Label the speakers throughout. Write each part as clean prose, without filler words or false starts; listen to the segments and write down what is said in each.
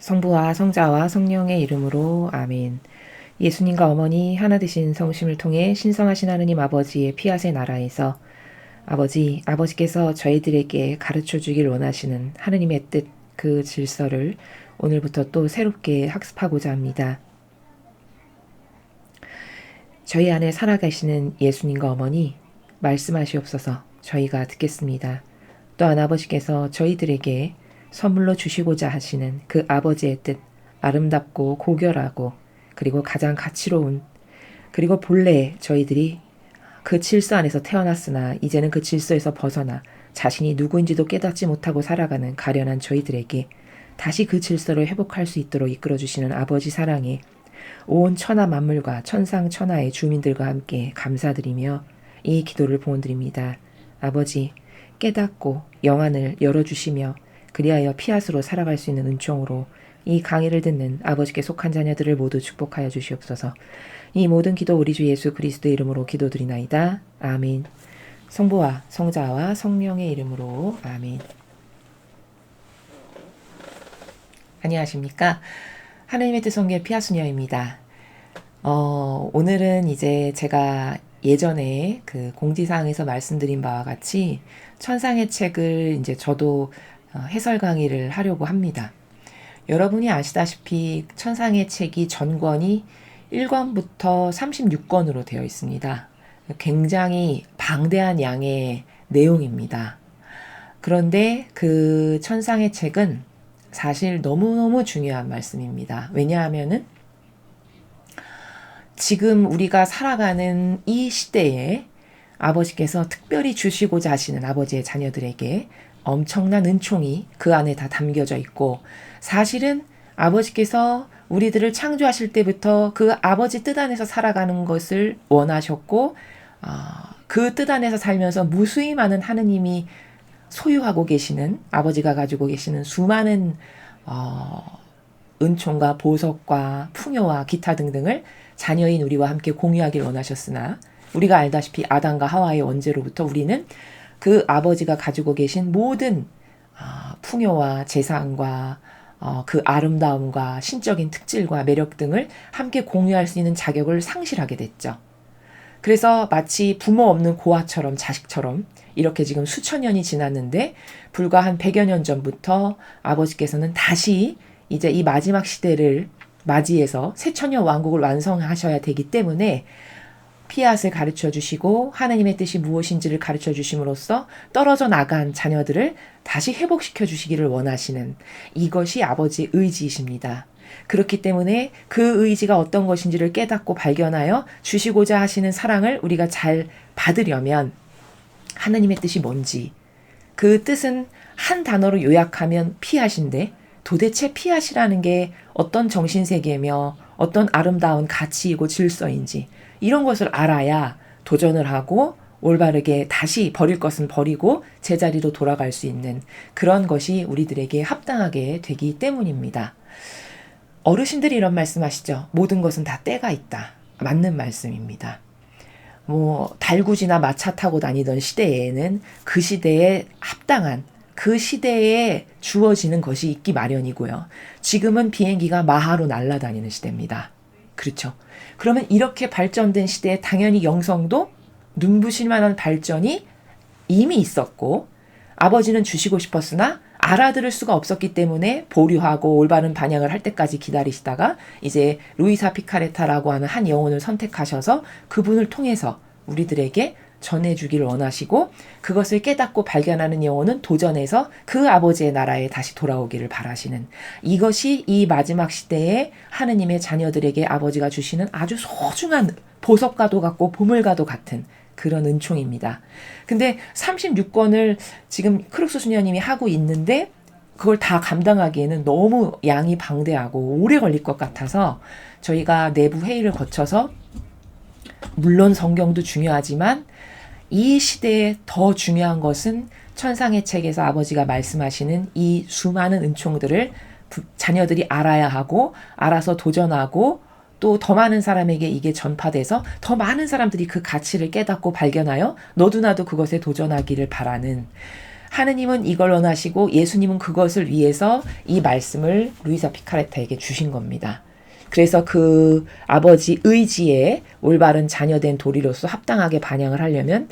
Speaker 1: 성부와 성자와 성령의 이름으로 아멘. 예수님과 어머니 하나 되신 성심을 통해 신성하신 하느님 아버지의 피아세 나라에서 아버지께서 저희들에게 가르쳐 주길 원하시는 하느님의 뜻, 그 질서를 오늘부터 또 새롭게 학습하고자 합니다. 저희 안에 살아계시는 예수님과 어머니 말씀하시옵소서. 저희가 듣겠습니다. 또한 아버지께서 저희들에게 선물로 주시고자 하시는 그 아버지의 뜻, 아름답고 고결하고 그리고 가장 가치로운, 그리고 본래 저희들이 그 질서 안에서 태어났으나 이제는 그 질서에서 벗어나 자신이 누구인지도 깨닫지 못하고 살아가는 가련한 저희들에게 다시 그 질서를 회복할 수 있도록 이끌어주시는 아버지 사랑에 온 천하 만물과 천상 천하의 주민들과 함께 감사드리며 이 기도를 보온드립니다. 아버지, 깨닫고 영안을 열어주시며 그리하여 피앗으로 살아갈 수 있는 은총으로 이 강의를 듣는 아버지께 속한 자녀들을 모두 축복하여 주시옵소서. 이 모든 기도 우리 주 예수 그리스도의 이름으로 기도드리나이다. 아멘. 성부와 성자와 성령의 이름으로 아멘. 안녕하십니까? 하느님의 뜻 성교의 피아수녀입니다. 오늘은 이제 제가 예전에 그 공지사항에서 말씀드린 바와 같이 천상의 책을 이제 저도 해설 강의를 하려고 합니다. 여러분이 아시다시피 천상의 책이 전권이 1권부터 36권으로 되어 있습니다. 굉장히 방대한 양의 내용입니다. 그런데 그 천상의 책은 사실 너무너무 중요한 말씀입니다. 왜냐하면은 지금 우리가 살아가는 이 시대에 아버지께서 특별히 주시고자 하시는 아버지의 자녀들에게 엄청난 은총이 그 안에 다 담겨져 있고, 사실은 아버지께서 우리들을 창조하실 때부터 그 아버지 뜻 안에서 살아가는 것을 원하셨고, 그 뜻 안에서 살면서 무수히 많은 하느님이 소유하고 계시는, 아버지가 가지고 계시는 수많은 은총과 보석과 풍요와 기타 등등을 자녀인 우리와 함께 공유하길 원하셨으나, 우리가 알다시피 아담과 하와의 원죄로부터 우리는 그 아버지가 가지고 계신 모든 풍요와 재산과 그 아름다움과 신적인 특질과 매력 등을 함께 공유할 수 있는 자격을 상실하게 됐죠. 그래서 마치 부모 없는 고아처럼, 자식처럼 이렇게 지금 수천 년이 지났는데 불과 한 100여 년 전부터 아버지께서는 다시 이제 이 마지막 시대를 맞이해서 새천년 왕국을 완성하셔야 되기 때문에 피앗을 가르쳐 주시고 하느님의 뜻이 무엇인지를 가르쳐 주심으로써 떨어져 나간 자녀들을 다시 회복시켜 주시기를 원하시는, 이것이 아버지의 의지이십니다. 그렇기 때문에 그 의지가 어떤 것인지를 깨닫고 발견하여 주시고자 하시는 사랑을 우리가 잘 받으려면 하느님의 뜻이 뭔지, 그 뜻은 한 단어로 요약하면 피앗인데 도대체 피앗이라는 게 어떤 정신세계며 어떤 아름다운 가치이고 질서인지 이런 것을 알아야 도전을 하고 올바르게 다시 버릴 것은 버리고 제자리로 돌아갈 수 있는 그런 것이 우리들에게 합당하게 되기 때문입니다. 어르신들이 이런 말씀하시죠. 모든 것은 다 때가 있다. 맞는 말씀입니다. 달구지나 마차 타고 다니던 시대에는 그 시대에 합당한, 그 시대에 주어지는 것이 있기 마련이고요. 지금은 비행기가 마하로 날아다니는 시대입니다. 그렇죠. 그러면 이렇게 발전된 시대에 당연히 영성도 눈부실 만한 발전이 이미 있었고, 아버지는 주시고 싶었으나 알아들을 수가 없었기 때문에 보류하고 올바른 반영을 할 때까지 기다리시다가 이제 루이사 피카레타라고 하는 한 영혼을 선택하셔서 그분을 통해서 우리들에게 전해주기를 원하시고, 그것을 깨닫고 발견하는 영혼은 도전해서 그 아버지의 나라에 다시 돌아오기를 바라시는, 이것이 이 마지막 시대에 하느님의 자녀들에게 아버지가 주시는 아주 소중한 보석과도 같고 보물과도 같은 그런 은총입니다. 근데 36권을 지금 크룩스 수녀님이 하고 있는데 그걸 다 감당하기에는 너무 양이 방대하고 오래 걸릴 것 같아서 저희가 내부 회의를 거쳐서, 물론 성경도 중요하지만 이 시대에 더 중요한 것은 천상의 책에서 아버지가 말씀하시는 이 수많은 은총들을 자녀들이 알아야 하고, 알아서 도전하고, 또 더 많은 사람에게 이게 전파돼서 더 많은 사람들이 그 가치를 깨닫고 발견하여 너도 나도 그것에 도전하기를 바라는, 하느님은 이걸 원하시고 예수님은 그것을 위해서 이 말씀을 루이사 피카레타에게 주신 겁니다. 그래서 그 아버지 의지에 올바른 자녀된 도리로서 합당하게 반영을 하려면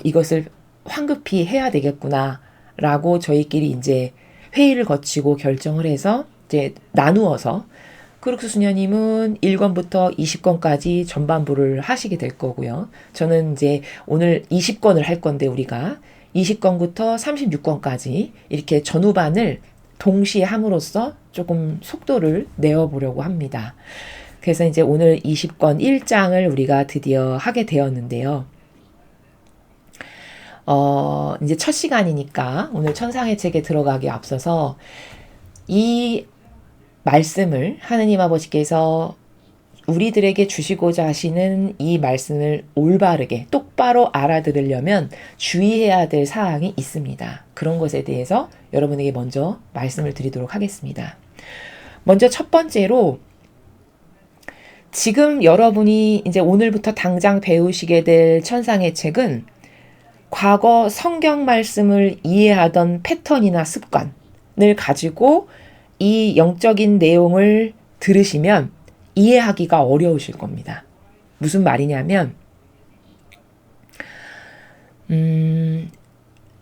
Speaker 1: 이것을 황급히 해야 되겠구나 라고 저희끼리 이제 회의를 거치고 결정을 해서 이제 나누어서 크룩스 수녀님은 1권부터 20권까지 전반부를 하시게 될 거고요. 저는 이제 오늘 20권을 할 건데 우리가 20권부터 36권까지 이렇게 전후반을 동시에 함으로써 조금 속도를 내어보려고 합니다. 그래서 이제 오늘 20권 1장을 우리가 드디어 하게 되었는데요. 이제 첫 시간이니까 오늘 천상의 책에 들어가기 앞서서 이 말씀을 하느님 아버지께서 우리들에게 주시고자 하시는 이 말씀을 올바르게 똑바로 알아들으려면 주의해야 될 사항이 있습니다. 그런 것에 대해서 여러분에게 먼저 말씀을 드리도록 하겠습니다. 먼저 첫 번째로 지금 여러분이 이제 오늘부터 당장 배우시게 될 천상의 책은 과거 성경 말씀을 이해하던 패턴이나 습관을 가지고 이 영적인 내용을 들으시면 이해하기가 어려우실 겁니다. 무슨 말이냐면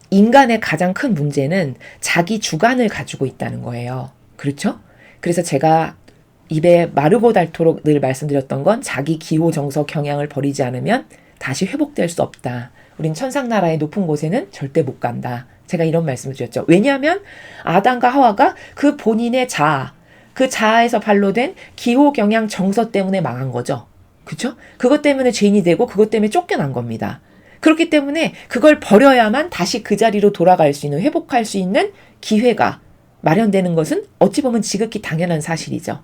Speaker 1: 인간의 가장 큰 문제는 자기 주관을 가지고 있다는 거예요. 그렇죠? 그래서 제가 입에 마르고 닳도록 늘 말씀드렸던 건 자기 기호 정서 경향을 버리지 않으면 다시 회복될 수 없다. 우린 천상나라의 높은 곳에는 절대 못 간다. 제가 이런 말씀을 드렸죠. 왜냐하면 아담과 하와가 그 본인의 자아, 그 자아에서 발로된 기호 경향 정서 때문에 망한 거죠. 그렇죠? 그것 때문에 죄인이 되고 그것 때문에 쫓겨난 겁니다. 그렇기 때문에 그걸 버려야만 다시 그 자리로 돌아갈 수 있는, 회복할 수 있는 기회가 마련되는 것은 어찌 보면 지극히 당연한 사실이죠.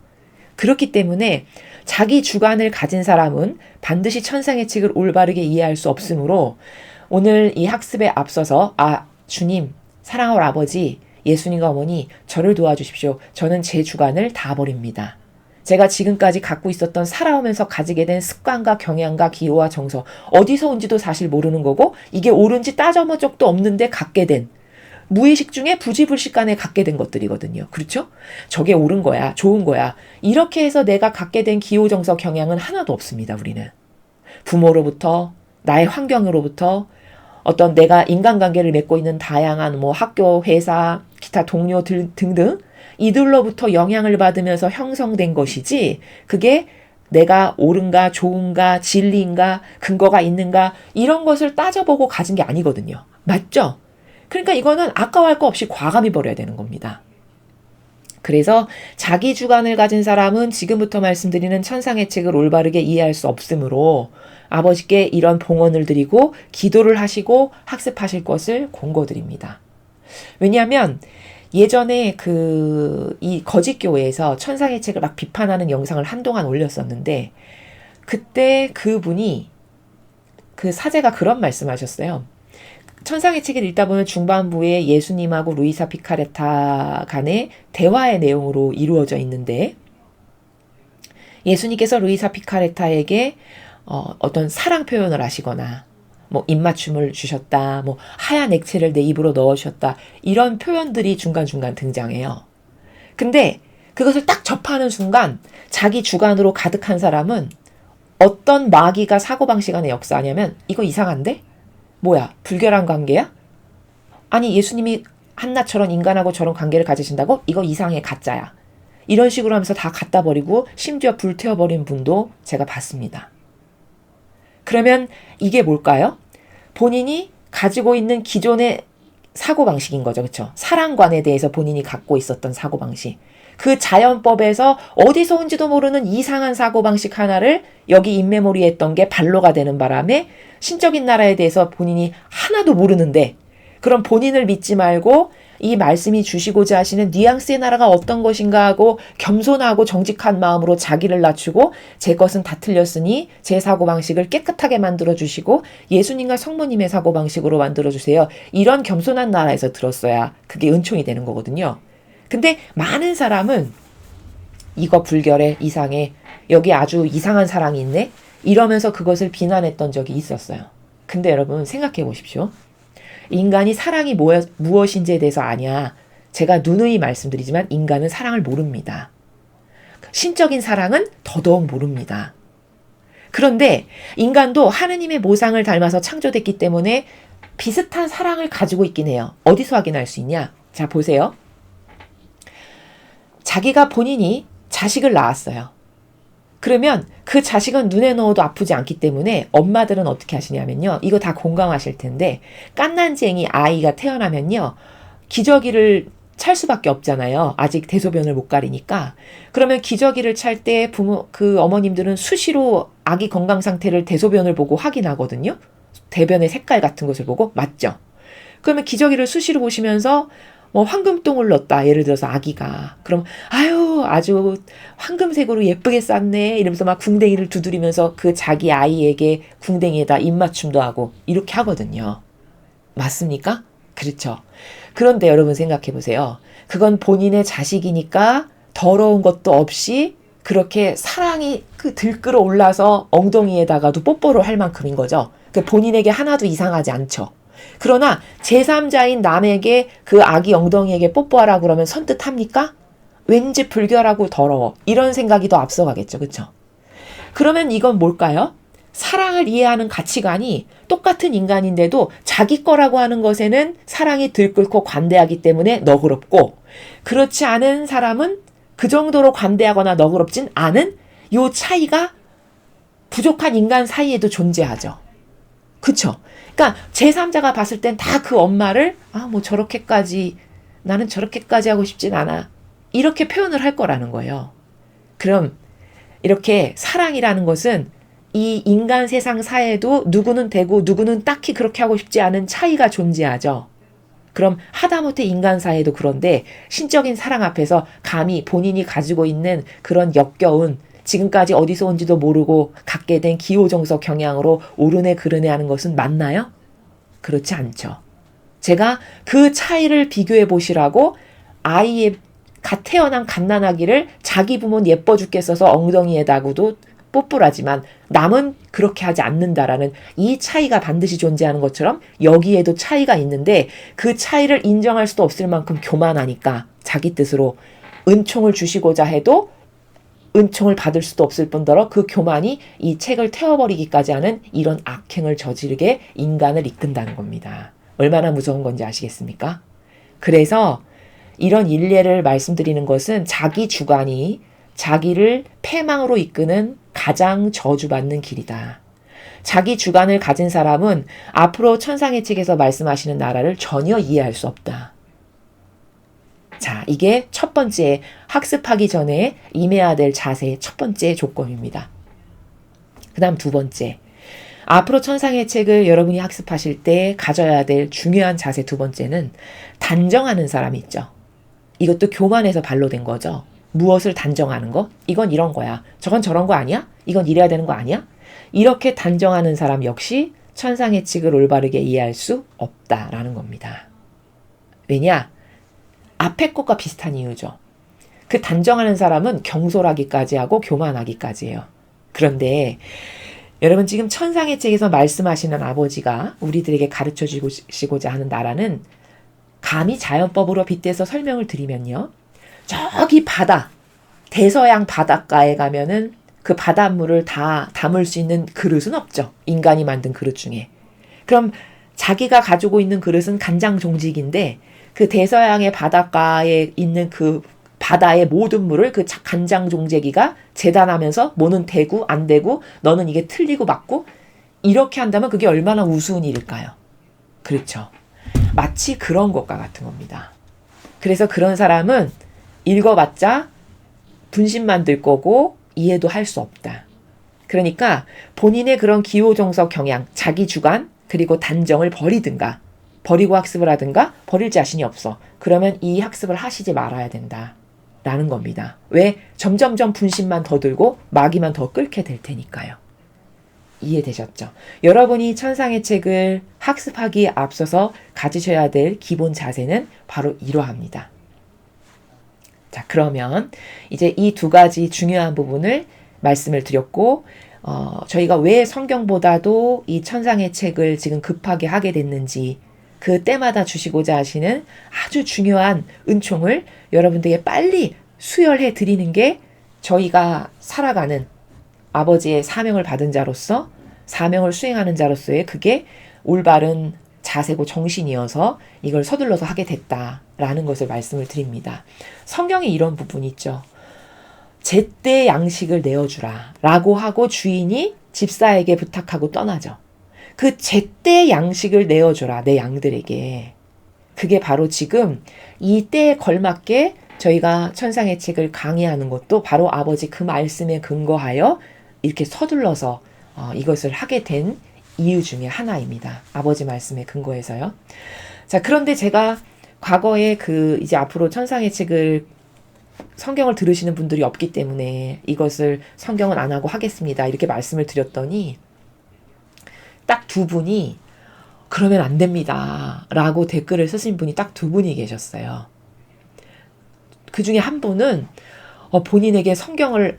Speaker 1: 그렇기 때문에 자기 주관을 가진 사람은 반드시 천상의 책을 올바르게 이해할 수 없으므로 오늘 이 학습에 앞서서 주님, 사랑하는 아버지, 예수님과 어머니 저를 도와주십시오. 저는 제 주관을 다 버립니다. 제가 지금까지 갖고 있었던 살아오면서 가지게 된 습관과 경향과 기호와 정서 어디서 온지도 사실 모르는 거고 이게 옳은지 따져본 적도 없는데 갖게 된 무의식 중에 부지불식간에 갖게 된 것들이거든요. 그렇죠? 저게 옳은 거야. 좋은 거야. 이렇게 해서 내가 갖게 된 기호, 정서, 경향은 하나도 없습니다. 우리는. 부모로부터, 나의 환경으로부터, 어떤 내가 인간관계를 맺고 있는 다양한 학교, 회사, 기타 동료 등등 이들로부터 영향을 받으면서 형성된 것이지 그게 내가 옳은가, 좋은가, 진리인가, 근거가 있는가 이런 것을 따져보고 가진 게 아니거든요. 맞죠? 그러니까 이거는 아까워할 거 없이 과감히 버려야 되는 겁니다. 그래서 자기 주관을 가진 사람은 지금부터 말씀드리는 천상의 책을 올바르게 이해할 수 없으므로 아버지께 이런 봉헌을 드리고 기도를 하시고 학습하실 것을 권고드립니다. 왜냐하면 예전에 이 거짓교회에서 천상의 책을 막 비판하는 영상을 한동안 올렸었는데 그때 그분이 그 사제가 그런 말씀하셨어요. 천상의 책을 읽다 보면 중반부에 예수님하고 루이사 피카레타 간의 대화의 내용으로 이루어져 있는데 예수님께서 루이사 피카레타에게 어떤 사랑 표현을 하시거나 입맞춤을 주셨다, 하얀 액체를 내 입으로 넣으셨다 이런 표현들이 중간중간 등장해요. 근데 그것을 딱 접하는 순간 자기 주관으로 가득한 사람은 어떤 마귀가 사고방식 안에 역사하냐면 이거 이상한데? 뭐야? 불결한 관계야? 아니 예수님이 한나처럼 인간하고 저런 관계를 가지신다고? 이거 이상해, 가짜야. 이런 식으로 하면서 다 갖다 버리고 심지어 불태워버린 분도 제가 봤습니다. 그러면 이게 뭘까요? 본인이 가지고 있는 기존의 사고방식인 거죠. 그렇죠? 사랑관에 대해서 본인이 갖고 있었던 사고방식. 그 자연법에서 어디서 온지도 모르는 이상한 사고방식 하나를 여기 인메모리에 했던 게 반로가 되는 바람에 신적인 나라에 대해서 본인이 하나도 모르는데 그럼 본인을 믿지 말고 이 말씀이 주시고자 하시는 뉘앙스의 나라가 어떤 것인가 하고 겸손하고 정직한 마음으로 자기를 낮추고 제 것은 다 틀렸으니 제 사고방식을 깨끗하게 만들어주시고 예수님과 성모님의 사고방식으로 만들어주세요. 이런 겸손한 나라에서 들었어야 그게 은총이 되는 거거든요. 근데 많은 사람은 이거 불결해, 이상해, 여기 아주 이상한 사랑이 있네 이러면서 그것을 비난했던 적이 있었어요. 근데 여러분 생각해 보십시오. 인간이 사랑이 무엇인지에 대해서 아냐. 제가 누누이 말씀드리지만 인간은 사랑을 모릅니다. 신적인 사랑은 더더욱 모릅니다. 그런데 인간도 하느님의 모상을 닮아서 창조됐기 때문에 비슷한 사랑을 가지고 있긴 해요. 어디서 확인할 수 있냐? 자, 보세요. 자기가 본인이 자식을 낳았어요. 그러면 그 자식은 눈에 넣어도 아프지 않기 때문에 엄마들은 어떻게 하시냐면요. 이거 다 공감하실 텐데 깐난쟁이 아이가 태어나면요. 기저귀를 찰 수밖에 없잖아요. 아직 대소변을 못 가리니까. 그러면 기저귀를 찰 때 어머님들은 수시로 아기 건강 상태를 대소변을 보고 확인하거든요. 대변의 색깔 같은 것을 보고. 맞죠? 그러면 기저귀를 수시로 보시면서 황금똥을 넣었다. 예를 들어서 아기가. 그럼 아주 황금색으로 예쁘게 쌌네. 이러면서 막 궁뎅이를 두드리면서 그 자기 아이에게 궁뎅이에다 입맞춤도 하고 이렇게 하거든요. 맞습니까? 그렇죠. 그런데 여러분 생각해 보세요. 그건 본인의 자식이니까 더러운 것도 없이 그렇게 사랑이 들끓어 올라서 엉덩이에다가도 뽀뽀를 할 만큼인 거죠. 본인에게 하나도 이상하지 않죠. 그러나 제3자인 남에게 그 아기 엉덩이에게 뽀뽀하라고 그러면 선뜻합니까? 왠지 불결하고 더러워. 이런 생각이 더 앞서가겠죠. 그렇죠? 그러면 이건 뭘까요? 사랑을 이해하는 가치관이 똑같은 인간인데도 자기 거라고 하는 것에는 사랑이 들끓고 관대하기 때문에 너그럽고, 그렇지 않은 사람은 그 정도로 관대하거나 너그럽진 않은 요 차이가 부족한 인간 사이에도 존재하죠. 그쵸? 그러니까 제3자가 봤을 땐 다 그 엄마를 나는 저렇게까지 하고 싶진 않아. 이렇게 표현을 할 거라는 거예요. 그럼 이렇게 사랑이라는 것은 이 인간 세상 사회에도 누구는 되고 누구는 딱히 그렇게 하고 싶지 않은 차이가 존재하죠. 그럼 하다못해 인간 사회도 그런데 신적인 사랑 앞에서 감히 본인이 가지고 있는 그런 역겨운, 지금까지 어디서 온지도 모르고 갖게 된 기호정석 경향으로 오르네 그르네 하는 것은 맞나요? 그렇지 않죠. 제가 그 차이를 비교해 보시라고 아이의 갓 태어난 갓난아기를 자기 부모는 예뻐 죽겠어서 엉덩이에다가도 뽀뽀를 하지만 남은 그렇게 하지 않는다라는 이 차이가 반드시 존재하는 것처럼 여기에도 차이가 있는데 그 차이를 인정할 수도 없을 만큼 교만하니까 자기 뜻으로 은총을 주시고자 해도 은총을 받을 수도 없을 뿐더러 그 교만이 이 책을 태워버리기까지 하는 이런 악행을 저지르게 인간을 이끈다는 겁니다. 얼마나 무서운 건지 아시겠습니까? 그래서 이런 일례를 말씀드리는 것은 자기 주관이 자기를 패망으로 이끄는 가장 저주받는 길이다. 자기 주관을 가진 사람은 앞으로 천상의 책에서 말씀하시는 나라를 전혀 이해할 수 없다. 자, 이게 첫 번째 학습하기 전에 임해야 될 자세의 첫 번째 조건입니다. 그 다음 두 번째, 앞으로 천상의 책을 여러분이 학습하실 때 가져야 될 중요한 자세 두 번째는 단정하는 사람이 있죠. 이것도 교만에서 발로된 거죠. 무엇을 단정하는 거? 이건 이런 거야. 저건 저런 거 아니야? 이건 이래야 되는 거 아니야? 이렇게 단정하는 사람 역시 천상의 책을 올바르게 이해할 수 없다라는 겁니다. 왜냐? 앞에 것과 비슷한 이유죠. 그 단정하는 사람은 경솔하기까지 하고 교만하기까지 해요. 그런데 여러분 지금 천상의 책에서 말씀하시는 아버지가 우리들에게 가르쳐 주시고자 하는 나라는 감히 자연법으로 빗대서 설명을 드리면요. 저기 바다, 대서양 바닷가에 가면은 그 바닷물을 다 담을 수 있는 그릇은 없죠. 인간이 만든 그릇 중에. 그럼 자기가 가지고 있는 그릇은 간장종직인데 그 대서양의 바닷가에 있는 그 바다의 모든 물을 그 간장종제기가 재단하면서 뭐는 되고 안 되고 너는 이게 틀리고 맞고 이렇게 한다면 그게 얼마나 우스운 일일까요? 그렇죠. 마치 그런 것과 같은 겁니다. 그래서 그런 사람은 읽어봤자 분심만 들 거고 이해도 할 수 없다. 그러니까 본인의 그런 기호정석 경향, 자기 주관, 그리고 단정을 버리든가 버리고 학습을 하든가 버릴 자신이 없어. 그러면 이 학습을 하시지 말아야 된다. 라는 겁니다. 왜? 점점점 분심만 더 들고 마귀만 더 끓게 될 테니까요. 이해되셨죠? 여러분이 천상의 책을 학습하기에 앞서서 가지셔야 될 기본 자세는 바로 이러합니다. 자, 그러면 이제 이 두 가지 중요한 부분을 말씀을 드렸고 저희가 왜 성경보다도 이 천상의 책을 지금 급하게 하게 됐는지 그 때마다 주시고자 하시는 아주 중요한 은총을 여러분들에게 빨리 수혈해 드리는 게 저희가 살아가는 아버지의 사명을 받은 자로서 사명을 수행하는 자로서의 그게 올바른 자세고 정신이어서 이걸 서둘러서 하게 됐다라는 것을 말씀을 드립니다. 성경에 이런 부분이 있죠. 제때 양식을 내어주라 라고 하고 주인이 집사에게 부탁하고 떠나죠. 그 제때 양식을 내어줘라 내 양들에게. 그게 바로 지금 이 때에 걸맞게 저희가 천상의 책을 강의하는 것도 바로 아버지 그 말씀에 근거하여 이렇게 서둘러서 이것을 하게 된 이유 중에 하나입니다. 아버지 말씀에 근거해서요. 자, 그런데 제가 과거에 이제 앞으로 천상의 책을 성경을 들으시는 분들이 없기 때문에 이것을 성경은 안 하고 하겠습니다. 이렇게 말씀을 드렸더니 딱 두 분이 그러면 안 됩니다. 라고 댓글을 쓰신 분이 딱 두 분이 계셨어요. 그 중에 한 분은 본인에게 성경을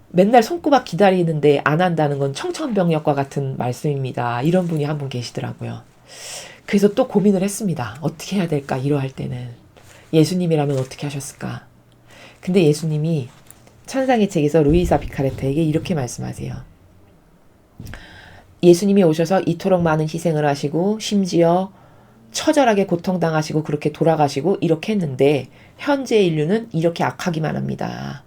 Speaker 1: 맨날 손꼽아 기다리는데 안 한다는 건 청천벽력과 같은 말씀입니다. 이런 분이 한 분 계시더라고요. 그래서 또 고민을 했습니다. 어떻게 해야 될까? 이러할 때는. 예수님이라면 어떻게 하셨을까? 근데 예수님이 천상의 책에서 루이사 피카레트에게 이렇게 말씀하세요. 예수님이 오셔서 이토록 많은 희생을 하시고 심지어 처절하게 고통당하시고 그렇게 돌아가시고 이렇게 했는데 현재 인류는 이렇게 악하기만 합니다.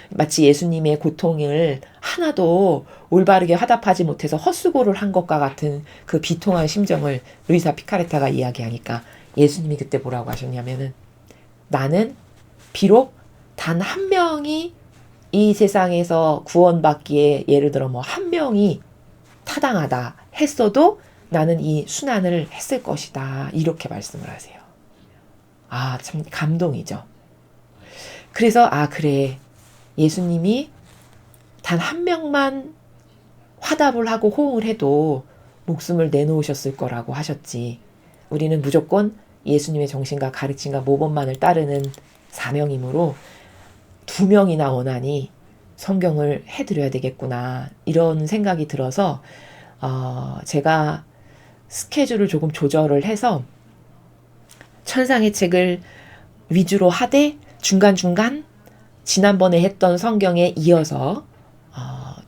Speaker 1: 마치 예수님의 고통을 하나도 올바르게 화답하지 못해서 헛수고를 한 것과 같은 그 비통한 심정을 루이사 피카레타가 이야기하니까 예수님이 그때 뭐라고 하셨냐면은 나는 비록 단 한 명이 이 세상에서 구원받기에 예를 들어 뭐 한 명이 타당하다 했어도 나는 이 순환을 했을 것이다. 이렇게 말씀을 하세요. 아, 참 감동이죠. 그래서 그래. 예수님이 단 한 명만 화답을 하고 호응을 해도 목숨을 내놓으셨을 거라고 하셨지. 우리는 무조건 예수님의 정신과 가르침과 모범만을 따르는 사명이므로 2명이나 원하니 성경을 해드려야 되겠구나. 이런 생각이 들어서 제가 스케줄을 조금 조절을 해서 천상의 책을 위주로 하되 중간중간 지난번에 했던 성경에 이어서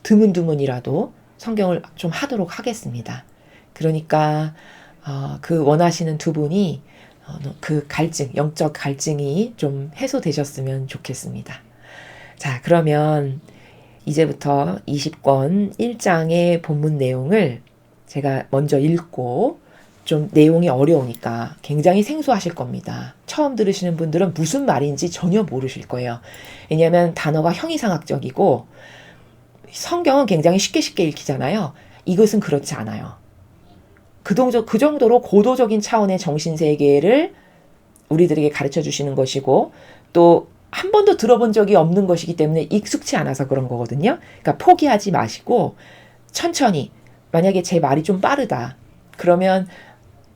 Speaker 1: 드문드문이라도 성경을 좀 하도록 하겠습니다. 그러니까 그 원하시는 두 분이 그 갈증, 영적 갈증이 좀 해소되셨으면 좋겠습니다. 자, 그러면 이제부터 20권 1장의 본문 내용을 제가 먼저 읽고 좀 내용이 어려우니까 굉장히 생소하실 겁니다. 처음 들으시는 분들은 무슨 말인지 전혀 모르실 거예요. 왜냐하면 단어가 형이상학적이고 성경은 굉장히 쉽게 읽히잖아요. 이것은 그렇지 않아요. 그 정도로 고도적인 차원의 정신세계를 우리들에게 가르쳐 주시는 것이고 또 한 번도 들어본 적이 없는 것이기 때문에 익숙치 않아서 그런 거거든요. 그러니까 포기하지 마시고 천천히 만약에 제 말이 좀 빠르다. 그러면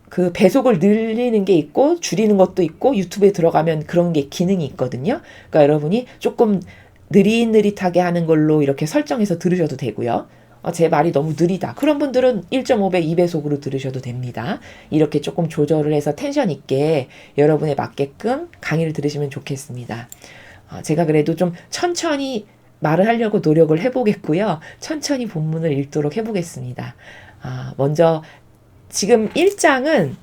Speaker 1: 그 배속을 늘리는 게 있고 줄이는 것도 있고 유튜브에 들어가면 그런 게 기능이 있거든요. 그러니까 여러분이 조금 느릿느릿하게 하는 걸로 이렇게 설정해서 들으셔도 되고요. 제 말이 너무 느리다. 그런 분들은 1.5배, 2배속으로 들으셔도 됩니다. 이렇게 조금 조절을 해서 텐션 있게 여러분에 맞게끔 강의를 들으시면 좋겠습니다. 제가 그래도 좀 천천히 말을 하려고 노력을 해보겠고요. 천천히 본문을 읽도록 해보겠습니다. 먼저 지금 1장은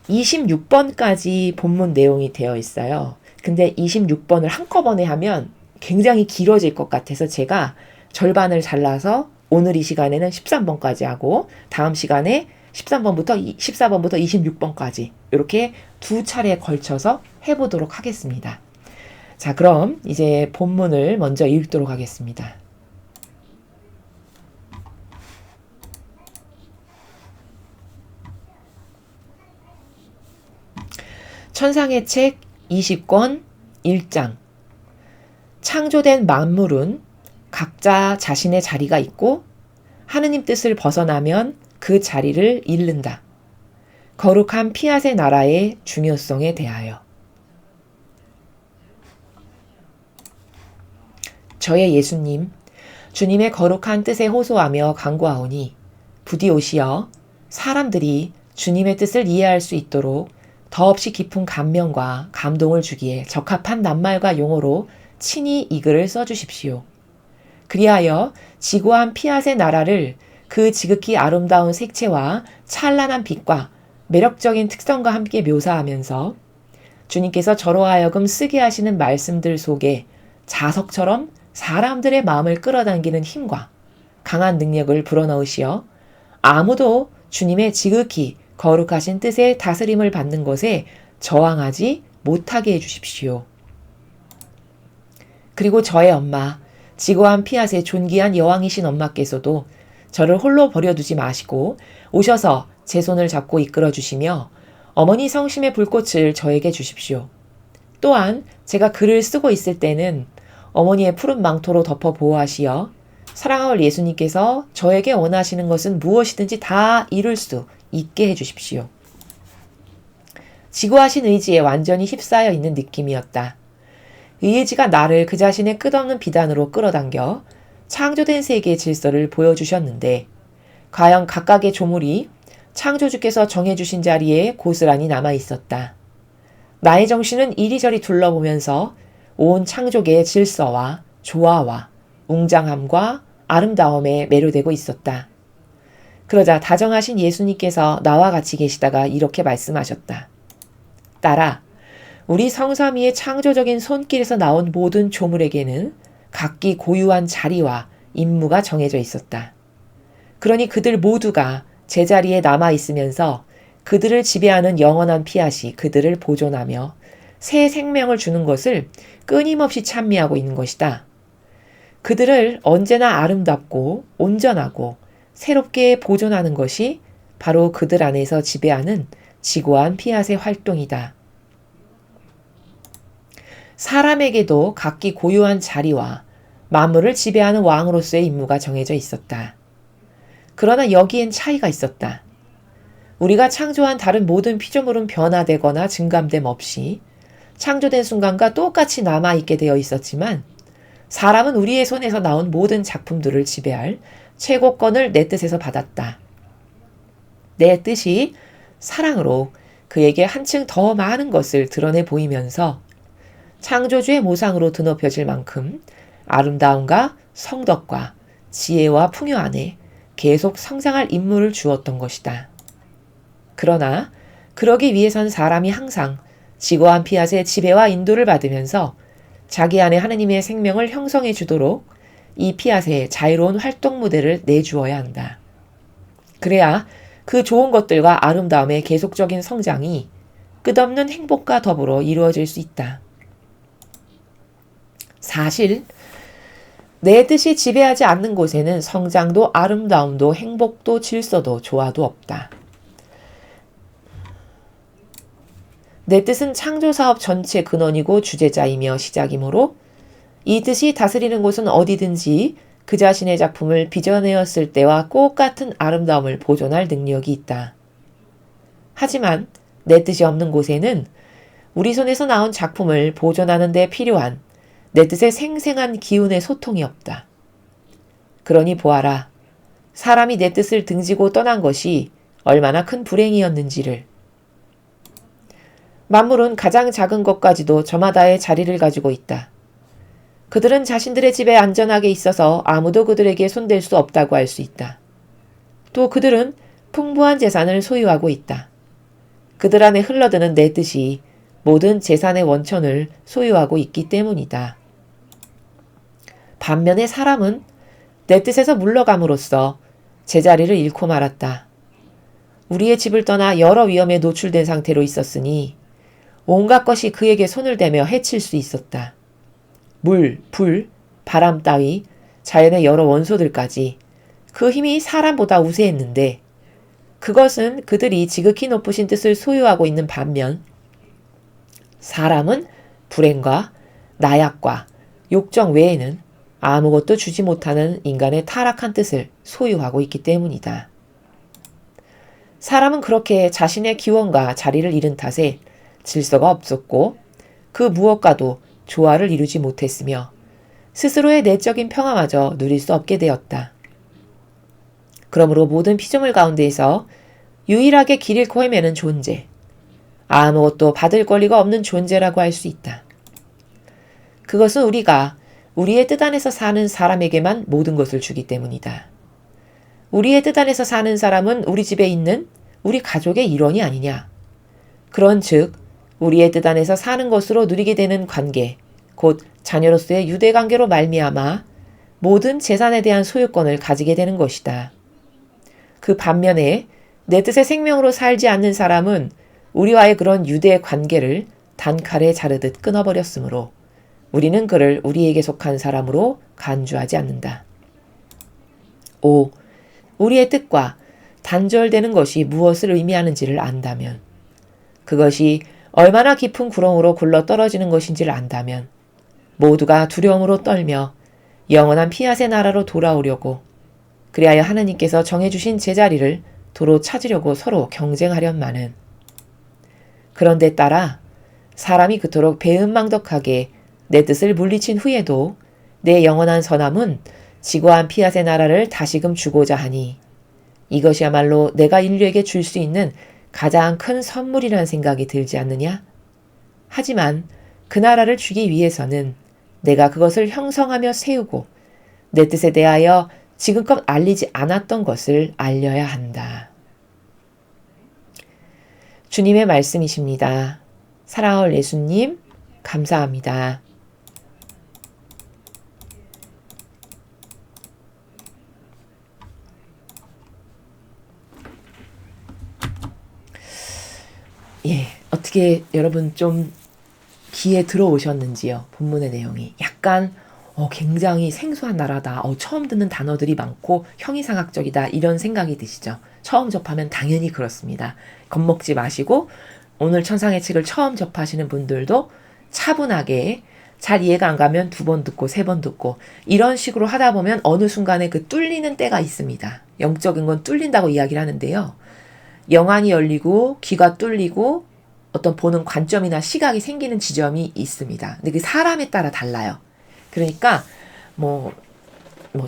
Speaker 1: 26번까지 본문 내용이 되어 있어요. 근데 26번을 한꺼번에 하면 굉장히 길어질 것 같아서 제가 절반을 잘라서 오늘 이 시간에는 13번까지 하고 다음 시간에 14번부터 26번까지 이렇게 두 차례에 걸쳐서 해보도록 하겠습니다. 자, 그럼 이제 본문을 먼저 읽도록 하겠습니다. 천상의 책 20권 1장. 창조된 만물은 각자 자신의 자리가 있고 하느님 뜻을 벗어나면 그 자리를 잃는다. 거룩한 피앗의 나라의 중요성에 대하여. 저의 예수님, 주님의 거룩한 뜻에 호소하며 간구하오니 부디 오시어 사람들이 주님의 뜻을 이해할 수 있도록 더없이 깊은 감명과 감동을 주기에 적합한 낱말과 용어로 친히 이 글을 써주십시오. 그리하여 지고한 피앗의 나라를 그 지극히 아름다운 색채와 찬란한 빛과 매력적인 특성과 함께 묘사하면서 주님께서 저로 하여금 쓰게 하시는 말씀들 속에 자석처럼 사람들의 마음을 끌어당기는 힘과 강한 능력을 불어넣으시어 아무도 주님의 지극히 거룩하신 뜻의 다스림을 받는 것에 저항하지 못하게 해주십시오. 그리고 저의 엄마, 지고한 피앗의 존귀한 여왕이신 엄마께서도 저를 홀로 버려두지 마시고 오셔서 제 손을 잡고 이끌어 주시며 어머니 성심의 불꽃을 저에게 주십시오. 또한 제가 글을 쓰고 있을 때는 어머니의 푸른 망토로 덮어 보호하시어 사랑하올 예수님께서 저에게 원하시는 것은 무엇이든지 다 이룰 수 있게 해주십시오. 지고하신 의지에 완전히 휩싸여 있는 느낌이었다. 이 의지가 나를 그 자신의 끝없는 비단으로 끌어당겨 창조된 세계의 질서를 보여주셨는데 과연 각각의 조물이 창조주께서 정해주신 자리에 고스란히 남아있었다. 나의 정신은 이리저리 둘러보면서 온 창조계의 질서와 조화와 웅장함과 아름다움에 매료되고 있었다. 그러자 다정하신 예수님께서 나와 같이 계시다가 이렇게 말씀하셨다. 딸아, 우리 성삼위의 창조적인 손길에서 나온 모든 조물에게는 각기 고유한 자리와 임무가 정해져 있었다. 그러니 그들 모두가 제자리에 남아있으면서 그들을 지배하는 영원한 피앗이 그들을 보존하며 새 생명을 주는 것을 끊임없이 찬미하고 있는 것이다. 그들을 언제나 아름답고 온전하고 새롭게 보존하는 것이 바로 그들 안에서 지배하는 지고한 피앗의 활동이다. 사람에게도 각기 고유한 자리와 만물을 지배하는 왕으로서의 임무가 정해져 있었다. 그러나 여기엔 차이가 있었다. 우리가 창조한 다른 모든 피조물은 변화되거나 증감됨 없이 창조된 순간과 똑같이 남아있게 되어 있었지만 사람은 우리의 손에서 나온 모든 작품들을 지배할 최고권을 내 뜻에서 받았다. 내 뜻이 사랑으로 그에게 한층 더 많은 것을 드러내 보이면서 창조주의 모상으로 드높여질 만큼 아름다움과 성덕과 지혜와 풍요 안에 계속 성장할 임무를 주었던 것이다. 그러나 그러기 위해선 사람이 항상 지고한 피앗의 지배와 인도를 받으면서 자기 안에 하느님의 생명을 형성해 주도록 이 피앗의 자유로운 활동 무대를 내주어야 한다. 그래야 그 좋은 것들과 아름다움의 계속적인 성장이 끝없는 행복과 더불어 이루어질 수 있다. 사실 내 뜻이 지배하지 않는 곳에는 성장도 아름다움도 행복도 질서도 조화도 없다. 내 뜻은 창조사업 전체 근원이고 주제자이며 시작이므로 이 뜻이 다스리는 곳은 어디든지 그 자신의 작품을 빚어내었을 때와 똑같은 아름다움을 보존할 능력이 있다. 하지만 내 뜻이 없는 곳에는 우리 손에서 나온 작품을 보존하는 데 필요한 내 뜻의 생생한 기운의 소통이 없다. 그러니 보아라. 사람이 내 뜻을 등지고 떠난 것이 얼마나 큰 불행이었는지를. 만물은 가장 작은 것까지도 저마다의 자리를 가지고 있다. 그들은 자신들의 집에 안전하게 있어서 아무도 그들에게 손댈 수 없다고 할 수 있다. 또 그들은 풍부한 재산을 소유하고 있다. 그들 안에 흘러드는 내 뜻이 모든 재산의 원천을 소유하고 있기 때문이다. 반면에 사람은 내 뜻에서 물러감으로써 제자리를 잃고 말았다. 우리의 집을 떠나 여러 위험에 노출된 상태로 있었으니 온갖 것이 그에게 손을 대며 해칠 수 있었다. 물, 불, 바람 따위 자연의 여러 원소들까지 그 힘이 사람보다 우세했는데 그것은 그들이 지극히 높으신 뜻을 소유하고 있는 반면 사람은 불행과 나약과 욕정 외에는 아무것도 주지 못하는 인간의 타락한 뜻을 소유하고 있기 때문이다. 사람은 그렇게 자신의 기원과 자리를 잃은 탓에 질서가 없었고 그 무엇과도 조화를 이루지 못했으며 스스로의 내적인 평화마저 누릴 수 없게 되었다. 그러므로 모든 피조물 가운데에서 유일하게 길 잃고 헤매는 존재. 아무것도 받을 권리가 없는 존재라고 할 수 있다. 그것은 우리가 우리의 뜻 안에서 사는 사람에게만 모든 것을 주기 때문이다. 우리의 뜻 안에서 사는 사람은 우리 집에 있는 우리 가족의 일원이 아니냐. 그런즉 우리의 뜻 안에서 사는 것으로 누리게 되는 관계, 곧 자녀로서의 유대관계로 말미암아 모든 재산에 대한 소유권을 가지게 되는 것이다. 그 반면에 내 뜻의 생명으로 살지 않는 사람은 우리와의 그런 유대 관계를 단칼에 자르듯 끊어버렸으므로 우리는 그를 우리에게 속한 사람으로 간주하지 않는다. 5. 우리의 뜻과 단절되는 것이 무엇을 의미하는지를 안다면, 그것이 얼마나 깊은 구렁으로 굴러 떨어지는 것인지를 안다면 모두가 두려움으로 떨며 영원한 피앗의 나라로 돌아오려고, 그리하여 하느님께서 정해주신 제자리를 도로 찾으려고 서로 경쟁하련마는, 그런데 따라 사람이 그토록 배은망덕하게 내 뜻을 물리친 후에도 내 영원한 선함은 지고한 피앗의 나라를 다시금 주고자 하니, 이것이야말로 내가 인류에게 줄 수 있는 가장 큰 선물이라는 생각이 들지 않느냐? 하지만 그 나라를 주기 위해서는 내가 그것을 형성하며 세우고 내 뜻에 대하여 지금껏 알리지 않았던 것을 알려야 한다. 주님의 말씀이십니다. 사랑할 예수님, 감사합니다. 예, 어떻게 여러분 좀 귀에 들어오셨는지요? 본문의 내용이 약간 굉장히 생소한 나라다. 처음 듣는 단어들이 많고 형이상학적이다. 이런 생각이 드시죠? 처음 접하면 당연히 그렇습니다. 겁먹지 마시고 오늘 천상의 책을 처음 접하시는 분들도 차분하게 잘 이해가 안 가면 2번 듣고 3번 듣고 이런 식으로 하다 보면 어느 순간에 그 뚫리는 때가 있습니다. 영적인 건 뚫린다고 이야기를 하는데요. 영안이 열리고 귀가 뚫리고 어떤 보는 관점이나 시각이 생기는 지점이 있습니다. 근데 그 사람에 따라 달라요. 그러니까 뭐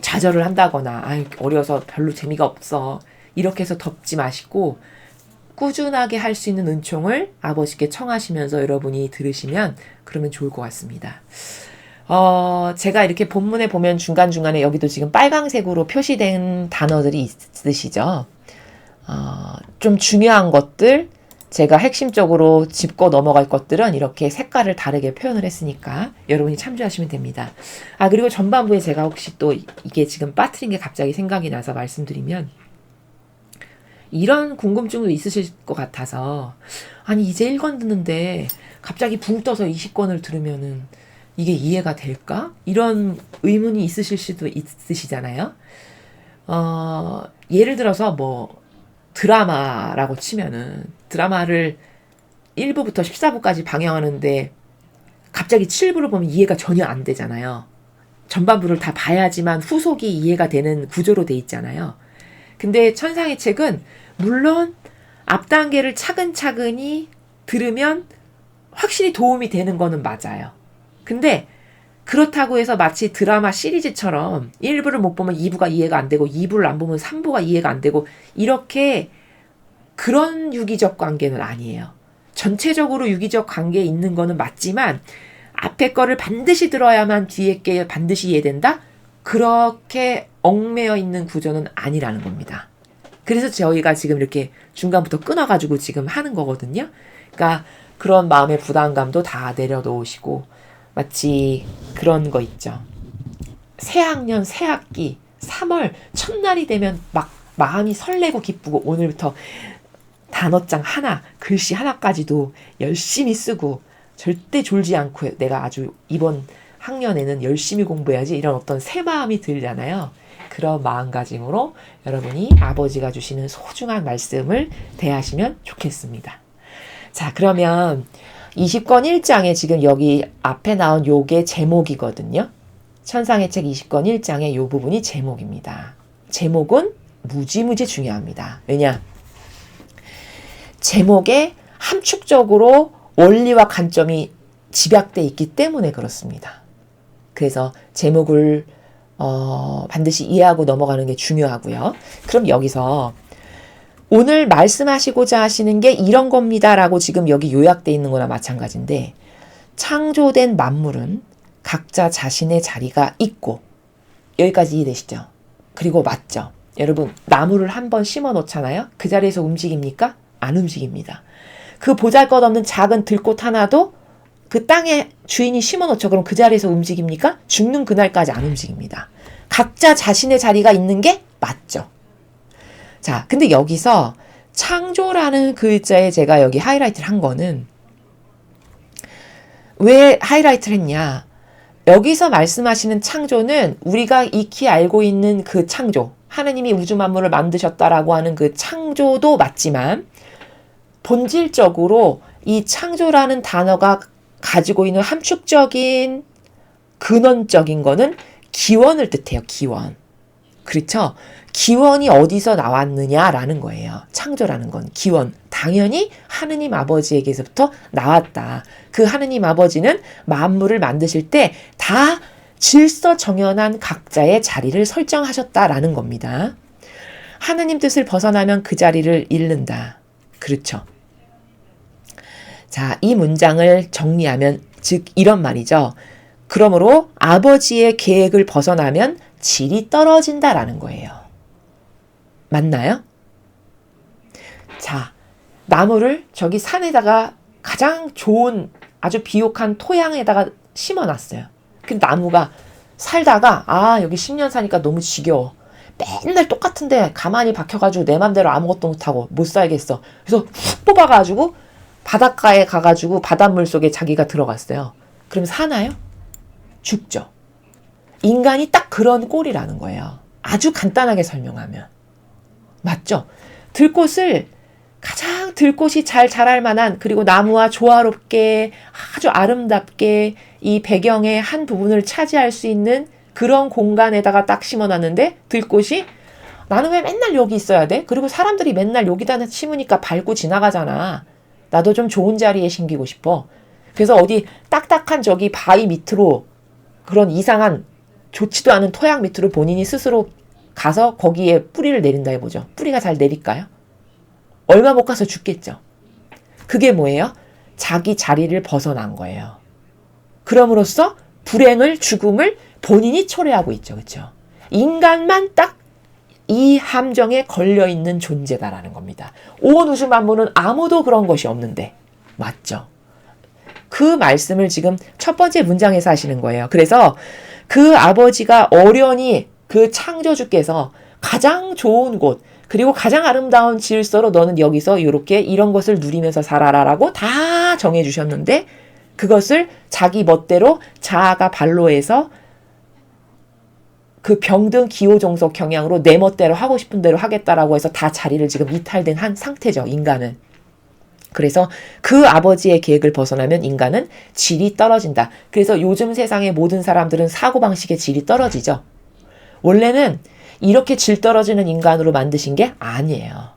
Speaker 1: 좌절을 한다거나 어려서 별로 재미가 없어 이렇게 해서 덮지 마시고 꾸준하게 할 수 있는 은총을 아버지께 청하시면서 여러분이 들으시면 그러면 좋을 것 같습니다. 제가 이렇게 본문에 보면 중간중간에 여기도 지금 빨강색으로 표시된 단어들이 있으시죠? 좀 중요한 것들, 제가 핵심적으로 짚고 넘어갈 것들은 이렇게 색깔을 다르게 표현을 했으니까 여러분이 참조하시면 됩니다. 그리고 전반부에 제가 혹시 또 이게 지금 빠뜨린 게 갑자기 생각이 나서 말씀드리면, 이런 궁금증도 있으실 것 같아서, 이제 1권 듣는데 갑자기 붕 떠서 20권을 들으면은 이게 이해가 될까? 이런 의문이 있으실 수도 있으시잖아요. 예를 들어서 드라마라고 치면은 드라마를 1부부터 14부까지 방영하는데 갑자기 7부를 보면 이해가 전혀 안 되잖아요. 전반부를 다 봐야지만 후속이 이해가 되는 구조로 돼 있잖아요. 근데 천상의 책은 물론 앞 단계를 차근차근히 들으면 확실히 도움이 되는 거는 맞아요. 근데 그렇다고 해서 마치 드라마 시리즈처럼 1부를 못 보면 2부가 이해가 안 되고 2부를 안 보면 3부가 이해가 안 되고 이렇게 그런 유기적 관계는 아니에요. 전체적으로 유기적 관계에 있는 거는 맞지만 앞에 거를 반드시 들어야만 뒤에 게 반드시 이해된다? 그렇게 얽매여 있는 구조는 아니라는 겁니다. 그래서 저희가 지금 이렇게 중간부터 끊어가지고 지금 하는 거거든요. 그러니까 그런 마음의 부담감도 다 내려놓으시고 마치 그런 거 있죠. 새학년 새학기 3월 첫날이 되면 막 마음이 설레고 기쁘고 오늘부터 단어장 하나, 글씨 하나까지도 열심히 쓰고 절대 졸지 않고 내가 아주 이번 학년에는 열심히 공부해야지 이런 어떤 새 마음이 들잖아요. 그런 마음가짐으로 여러분이 아버지가 주시는 소중한 말씀을 대하시면 좋겠습니다. 자, 그러면 20권 1장에 지금 여기 앞에 나온 요게 제목이거든요. 천상의 책 20권 1장의 요 부분이 제목입니다. 제목은 무지무지 중요합니다. 왜냐? 제목에 함축적으로 원리와 관점이 집약되어 있기 때문에 그렇습니다. 그래서 제목을 반드시 이해하고 넘어가는 게 중요하고요. 그럼 여기서 오늘 말씀하시고자 하시는 게 이런 겁니다라고 지금 여기 요약돼 있는 거나 마찬가지인데, 창조된 만물은 각자 자신의 자리가 있고, 여기까지 이해되시죠? 그리고 맞죠? 여러분, 나무를 한번 심어 놓잖아요? 그 자리에서 움직입니까? 안 움직입니다. 그 보잘것없는 작은 들꽃 하나도 그 땅에 주인이 심어 놓죠. 그럼 그 자리에서 움직입니까? 죽는 그날까지 안 움직입니다. 각자 자신의 자리가 있는 게 맞죠. 자, 근데 여기서 창조라는 글자에 제가 여기 하이라이트를 한 거는 왜 하이라이트를 했냐? 여기서 말씀하시는 창조는 우리가 익히 알고 있는 그 창조, 하느님이 우주 만물을 만드셨다라고 하는 그 창조도 맞지만, 본질적으로 이 창조라는 단어가 가지고 있는 함축적인 근원적인 거는 기원을 뜻해요. 기원. 그렇죠? 기원이 어디서 나왔느냐라는 거예요. 창조라는 건 기원. 당연히 하느님 아버지에게서부터 나왔다. 그 하느님 아버지는 만물을 만드실 때 다 질서정연한 각자의 자리를 설정하셨다라는 겁니다. 하느님 뜻을 벗어나면 그 자리를 잃는다. 그렇죠. 자, 이 문장을 정리하면 즉 이런 말이죠. 그러므로 아버지의 계획을 벗어나면 질이 떨어진다라는 거예요. 맞나요? 자, 나무를 저기 산에다가 가장 좋은 아주 비옥한 토양에다가 심어놨어요. 근데 나무가 살다가 여기 10년 사니까 너무 지겨워. 맨날 똑같은데 가만히 박혀가지고 내 맘대로 아무것도 못하고 못 살겠어. 그래서 훅 뽑아가지고 바닷가에 가가지고 바닷물 속에 자기가 들어갔어요. 그럼 사나요? 죽죠. 인간이 딱 그런 꼴이라는 거예요. 아주 간단하게 설명하면. 맞죠? 들꽃을 가장 들꽃이 잘 자랄 만한, 그리고 나무와 조화롭게 아주 아름답게 이 배경의 한 부분을 차지할 수 있는 그런 공간에다가 딱 심어놨는데, 들꽃이 나는 왜 맨날 여기 있어야 돼? 그리고 사람들이 맨날 여기다 심으니까 밟고 지나가잖아. 나도 좀 좋은 자리에 심기고 싶어. 그래서 어디 딱딱한 저기 바위 밑으로, 그런 이상한 좋지도 않은 토양 밑으로 본인이 스스로 가서 거기에 뿌리를 내린다 해보죠. 뿌리가 잘 내릴까요? 얼마 못 가서 죽겠죠. 그게 뭐예요? 자기 자리를 벗어난 거예요. 그럼으로써 불행을, 죽음을 본인이 초래하고 있죠. 그렇죠? 인간만 딱 이 함정에 걸려있는 존재다라는 겁니다. 온 우주 만물은 아무도 그런 것이 없는데. 맞죠? 그 말씀을 지금 첫 번째 문장에서 하시는 거예요. 그래서 그 아버지가 어련히 그 창조주께서 가장 좋은 곳, 그리고 가장 아름다운 질서로 너는 여기서 이렇게 이런 것을 누리면서 살아라라고 다 정해주셨는데, 그것을 자기 멋대로 자아가 반로해서 그 병든 기호종속 경향으로 내 멋대로 하고 싶은 대로 하겠다라고 해서 다 자리를 지금 이탈된 한 상태죠, 인간은. 그래서 그 아버지의 계획을 벗어나면 인간은 질이 떨어진다. 그래서 요즘 세상의 모든 사람들은 사고방식의 질이 떨어지죠. 원래는 이렇게 질 떨어지는 인간으로 만드신 게 아니에요.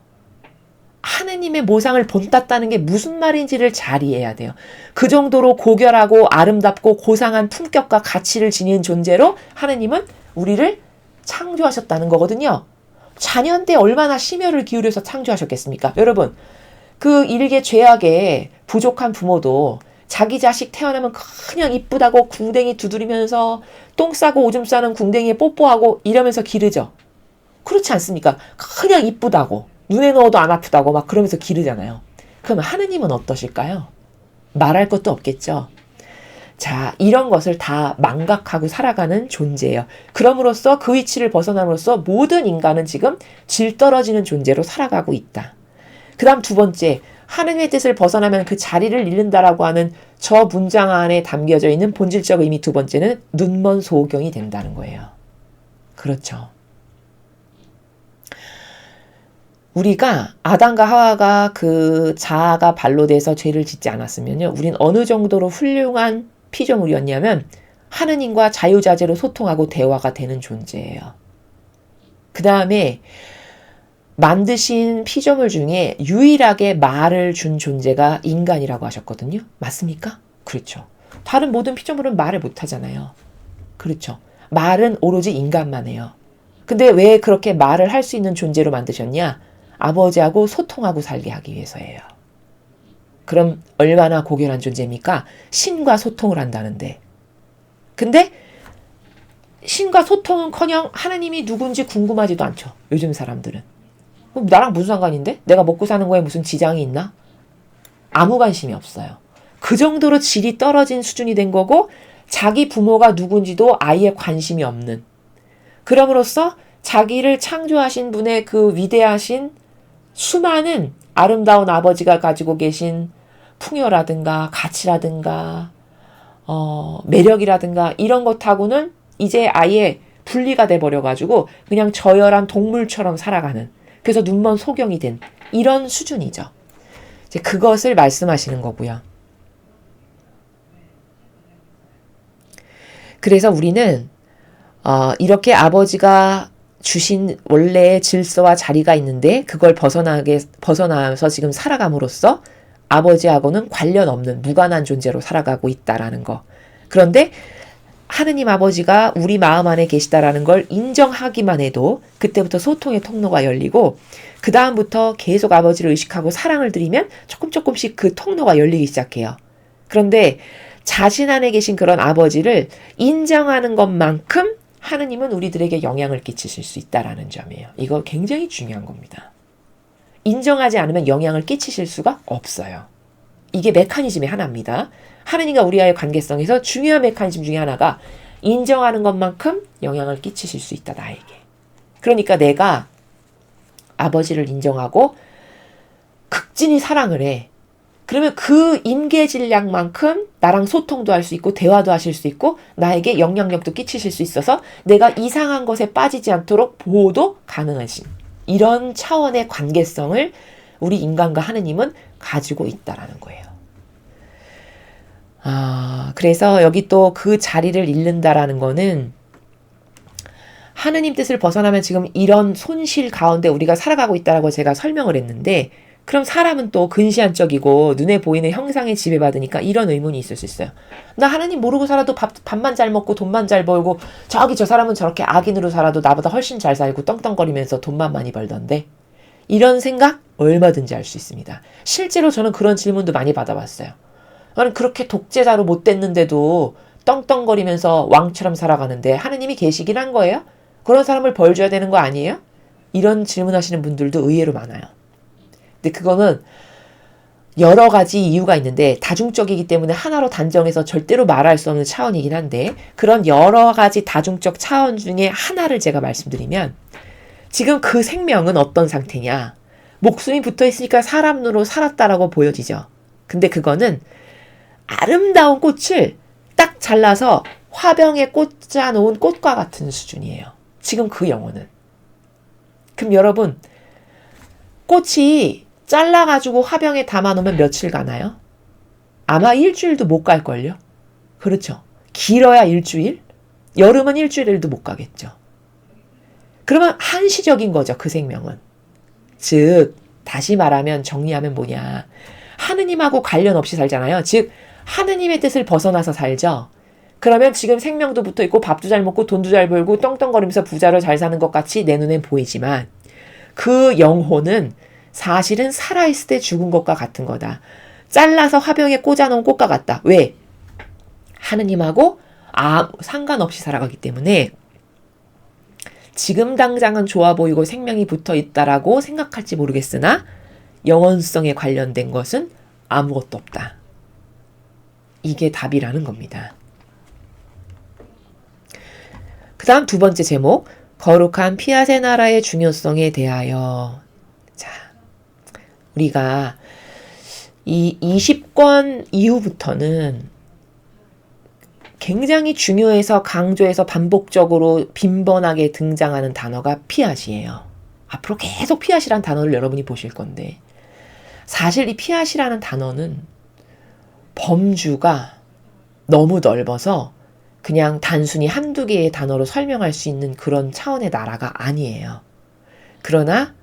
Speaker 1: 하느님의 모상을 본땄다는 게 무슨 말인지를 잘 이해해야 돼요. 그 정도로 고결하고 아름답고 고상한 품격과 가치를 지닌 존재로 하느님은 우리를 창조하셨다는 거거든요. 자녀인데 얼마나 심혈을 기울여서 창조하셨겠습니까? 여러분, 그 일개 죄악에 부족한 부모도 자기 자식 태어나면 그냥 이쁘다고 궁뎅이 두드리면서 똥 싸고 오줌 싸는 궁뎅이에 뽀뽀하고 이러면서 기르죠. 그렇지 않습니까? 그냥 이쁘다고, 눈에 넣어도 안 아프다고 막 그러면서 기르잖아요. 그럼 하느님은 어떠실까요? 말할 것도 없겠죠. 자, 이런 것을 다 망각하고 살아가는 존재예요. 그럼으로써 그 위치를 벗어남으로써 모든 인간은 지금 질 떨어지는 존재로 살아가고 있다. 그 다음 두 번째, 하느님의 뜻을 벗어나면 그 자리를 잃는다라고 하는 저 문장 안에 담겨져 있는 본질적 의미 두 번째는 눈먼 소경이 된다는 거예요. 그렇죠. 우리가 아담과 하와가 그 자아가 반로돼서 죄를 짓지 않았으면요, 우린 어느 정도로 훌륭한 피조물이었냐면 하느님과 자유자재로 소통하고 대화가 되는 존재예요. 그 다음에 만드신 피조물 중에 유일하게 말을 준 존재가 인간이라고 하셨거든요. 맞습니까? 그렇죠. 다른 모든 피조물은 말을 못하잖아요. 그렇죠. 말은 오로지 인간만 해요. 근데 왜 그렇게 말을 할 수 있는 존재로 만드셨냐? 아버지하고 소통하고 살게 하기 위해서예요. 그럼 얼마나 고결한 존재입니까? 신과 소통을 한다는데. 근데 신과 소통은커녕 하나님이 누군지 궁금하지도 않죠. 요즘 사람들은. 그럼 나랑 무슨 상관인데? 내가 먹고 사는 거에 무슨 지장이 있나? 아무 관심이 없어요. 그 정도로 질이 떨어진 수준이 된 거고 자기 부모가 누군지도 아예 관심이 없는. 그럼으로써 자기를 창조하신 분의 그 위대하신 수많은 아름다운 아버지가 가지고 계신 풍요라든가 가치라든가 매력이라든가 이런 것하고는 이제 아예 분리가 돼버려가지고 그냥 저열한 동물처럼 살아가는, 그래서 눈먼 소경이 된 이런 수준이죠. 이제 그것을 말씀하시는 거고요. 그래서 우리는 이렇게 아버지가 주신 원래의 질서와 자리가 있는데 그걸 벗어나서 지금 살아감으로써 아버지하고는 관련 없는 무관한 존재로 살아가고 있다라는 거. 그런데 하느님 아버지가 우리 마음 안에 계시다라는 걸 인정하기만 해도 그때부터 소통의 통로가 열리고 그 다음부터 계속 아버지를 의식하고 사랑을 드리면 조금씩 그 통로가 열리기 시작해요. 그런데 자신 안에 계신 그런 아버지를 인정하는 것만큼 하느님은 우리들에게 영향을 끼치실 수 있다라는 점이에요. 이거 굉장히 중요한 겁니다. 인정하지 않으면 영향을 끼치실 수가 없어요. 이게 메커니즘의 하나입니다. 하느님과 우리와의 관계성에서 중요한 메커니즘 중에 하나가 인정하는 것만큼 영향을 끼치실 수 있다, 나에게. 그러니까 내가 아버지를 인정하고 극진히 사랑을 해. 그러면 그 임계질량만큼 나랑 소통도 할 수 있고 대화도 하실 수 있고 나에게 영향력도 끼치실 수 있어서 내가 이상한 것에 빠지지 않도록 보호도 가능하신 이런 차원의 관계성을 우리 인간과 하느님은 가지고 있다라는 거예요. 그래서 여기 또 그 자리를 잃는다라는 거는 하느님 뜻을 벗어나면 지금 이런 손실 가운데 우리가 살아가고 있다라고 제가 설명을 했는데, 그럼 사람은 또 근시안적이고 눈에 보이는 형상에 지배받으니까 이런 의문이 있을 수 있어요. 나 하느님 모르고 살아도 밥만 잘 먹고 돈만 잘 벌고 저기 저 사람은 저렇게 악인으로 살아도 나보다 훨씬 잘 살고 떵떵거리면서 돈만 많이 벌던데, 이런 생각 얼마든지 할 수 있습니다. 실제로 저는 그런 질문도 많이 받아봤어요. 나는 그렇게 독재자로 못 됐는데도 떵떵거리면서 왕처럼 살아가는데 하느님이 계시긴 한 거예요? 그런 사람을 벌 줘야 되는 거 아니에요? 이런 질문하시는 분들도 의외로 많아요. 근데 그거는 여러 가지 이유가 있는데 다중적이기 때문에 하나로 단정해서 절대로 말할 수 없는 차원이긴 한데, 그런 여러 가지 다중적 차원 중에 하나를 제가 말씀드리면, 지금 그 생명은 어떤 상태냐? 목숨이 붙어 있으니까 사람으로 살았다라고 보여지죠. 근데 그거는 아름다운 꽃을 딱 잘라서 화병에 꽂아놓은 꽃과 같은 수준이에요. 지금 그 영혼은. 그럼 여러분, 꽃이 잘라가지고 화병에 담아놓으면 며칠 가나요? 아마 일주일도 못 갈걸요? 그렇죠. 길어야 일주일? 여름은 일주일도 못 가겠죠. 그러면 한시적인 거죠, 그 생명은. 즉, 다시 말하면 정리하면 뭐냐. 하느님하고 관련 없이 살잖아요. 즉, 하느님의 뜻을 벗어나서 살죠. 그러면 지금 생명도 붙어 있고 밥도 잘 먹고 돈도 잘 벌고 떵떵거리면서 부자로 잘 사는 것 같이 내 눈엔 보이지만 그 영혼은 사실은 살아있을 때 죽은 것과 같은 거다. 잘라서 화병에 꽂아놓은 꽃과 같다. 왜? 하느님하고 아무 상관없이 살아가기 때문에 지금 당장은 좋아 보이고 생명이 붙어 있다라고 생각할지 모르겠으나 영원성에 관련된 것은 아무것도 없다. 이게 답이라는 겁니다. 그 다음 두 번째 제목, 거룩한 피아세 나라의 중요성에 대하여. 자, 우리가 이 20권 이후부터는 굉장히 중요해서 강조해서 반복적으로 빈번하게 등장하는 단어가 피앗이에요. 앞으로 계속 피앗이라는 단어를 여러분이 보실 건데, 사실 이 피앗이라는 단어는 범주가 너무 넓어서 그냥 단순히 한두 개의 단어로 설명할 수 있는 그런 차원의 나라가 아니에요. 그러나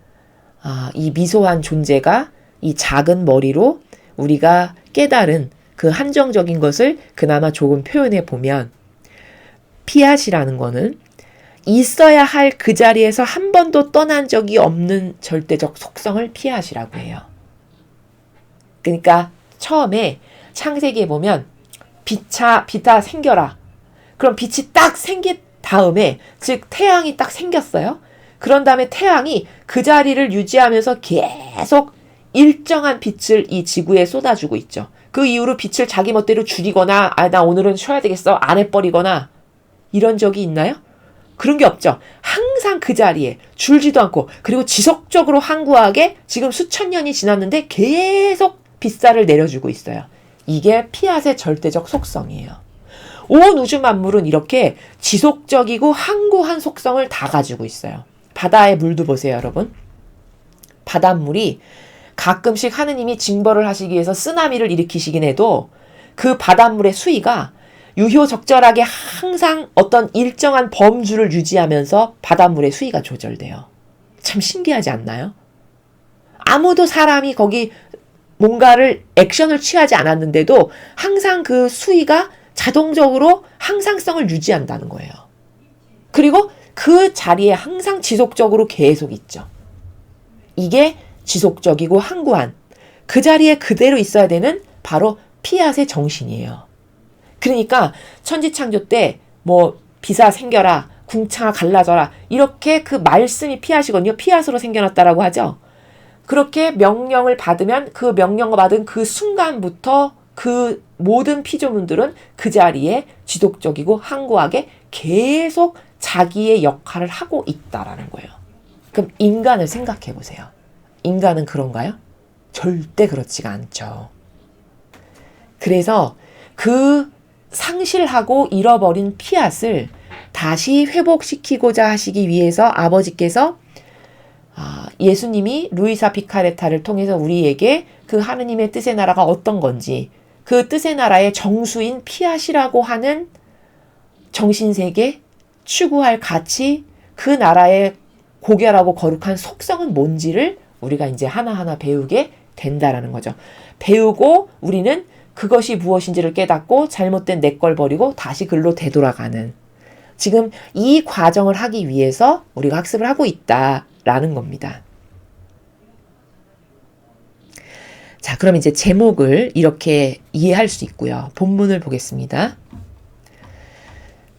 Speaker 1: 이 미소한 존재가 이 작은 머리로 우리가 깨달은 그 한정적인 것을 그나마 조금 표현해 보면, 피앗이라는 거는 있어야 할 그 자리에서 한 번도 떠난 적이 없는 절대적 속성을 피하시라고 해요. 그러니까 처음에 창세기에 보면 빛아 생겨라. 그럼 빛이 딱 생긴 다음에, 즉 태양이 딱 생겼어요. 그런 다음에 태양이 그 자리를 유지하면서 계속 일정한 빛을 이 지구에 쏟아주고 있죠. 그 이후로 빛을 자기 멋대로 줄이거나 나 오늘은 쉬어야 되겠어 안 해버리거나 이런 적이 있나요? 그런 게 없죠. 항상 그 자리에 줄지도 않고, 그리고 지속적으로 항구하게 지금 수천 년이 지났는데 계속 빛살을 내려주고 있어요. 이게 피앗의 절대적 속성이에요. 온 우주 만물은 이렇게 지속적이고 항구한 속성을 다 가지고 있어요. 바다의 물도 보세요, 여러분. 바닷물이 가끔씩 하느님이 징벌을 하시기 위해서 쓰나미를 일으키시긴 해도 그 바닷물의 수위가 유효적절하게 항상 어떤 일정한 범주를 유지하면서 바닷물의 수위가 조절돼요. 참 신기하지 않나요? 아무도 사람이 거기 뭔가를 액션을 취하지 않았는데도 항상 그 수위가 자동적으로 항상성을 유지한다는 거예요. 그리고 그 자리에 항상 지속적으로 계속 있죠. 이게 지속적이고 항구한, 그 자리에 그대로 있어야 되는 바로 피앗의 정신이에요. 그러니까 천지창조 때 비사 생겨라, 궁창아 갈라져라, 이렇게 그 말씀이 피앗이거든요. 피앗으로 생겨났다라고 하죠. 그렇게 명령을 받으면 그 명령을 받은 그 순간부터 그 모든 피조물들은 그 자리에 지속적이고 항구하게 계속 자기의 역할을 하고 있다라는 거예요. 그럼 인간을 생각해 보세요. 인간은 그런가요? 절대 그렇지가 않죠. 그래서 그 상실하고 잃어버린 피앗을 다시 회복시키고자 하시기 위해서 아버지께서 예수님이 루이사 피카레타를 통해서 우리에게 그 하느님의 뜻의 나라가 어떤 건지, 그 뜻의 나라의 정수인 피앗이라고 하는 정신세계, 추구할 가치, 그 나라의 고결하고 거룩한 속성은 뭔지를 우리가 이제 하나하나 배우게 된다라는 거죠. 배우고 우리는 그것이 무엇인지를 깨닫고 잘못된 내 걸 버리고 다시 글로 되돌아가는, 지금 이 과정을 하기 위해서 우리가 학습을 하고 있다라는 겁니다. 자, 그럼 이제 제목을 이렇게 이해할 수 있고요. 본문을 보겠습니다.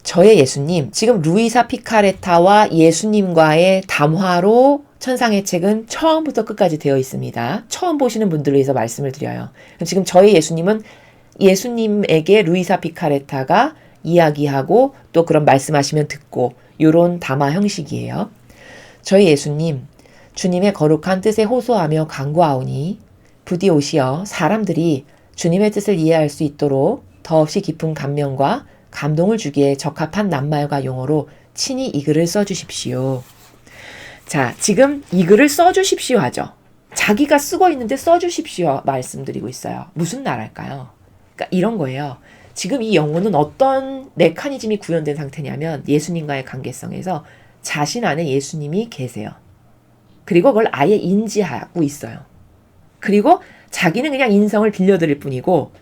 Speaker 1: 저의 예수님, 지금 루이사 피카레타와 예수님과의 담화로 천상의 책은 처음부터 끝까지 되어 있습니다. 처음 보시는 분들을 위해서 말씀을 드려요. 지금 저의 예수님은 예수님에게 루이사 피카레타가 이야기하고 또 그런 말씀하시면 듣고, 요런 담화 형식이에요. 저희 예수님, 주님의 거룩한 뜻에 호소하며 간구하오니 부디 오시어 사람들이 주님의 뜻을 이해할 수 있도록 더없이 깊은 감명과 감동을 주기에 적합한 낱말과 용어로 친히 이 글을 써주십시오. 자, 지금 이 글을 써주십시오 하죠. 자기가 쓰고 있는데 써주십시오 말씀드리고 있어요. 무슨 나라일까요? 그러니까 이런 거예요. 지금 이 영혼은 어떤 메커니즘이 구현된 상태냐면 예수님과의 관계성에서 자신 안에 예수님이 계세요. 그리고 그걸 아예 인지하고 있어요. 그리고 자기는 그냥 인성을 빌려드릴 뿐이고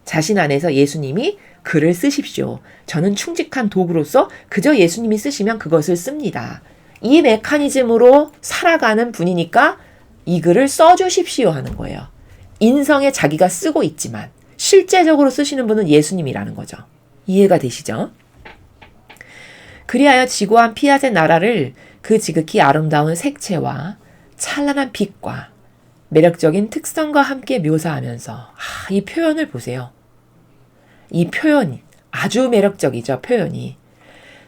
Speaker 1: 자신 안에서 예수님이 글을 쓰십시오. 저는 충직한 도구로서 그저 예수님이 쓰시면 그것을 씁니다. 이 메커니즘으로 살아가는 분이니까 이 글을 써주십시오 하는 거예요. 인성에 자기가 쓰고 있지만 실제적으로 쓰시는 분은 예수님이라는 거죠. 이해가 되시죠? 그리하여 지고한 피앗의 나라를 그 지극히 아름다운 색채와 찬란한 빛과 매력적인 특성과 함께 묘사하면서 이 표현을 보세요. 이 표현이 아주 매력적이죠. 표현이.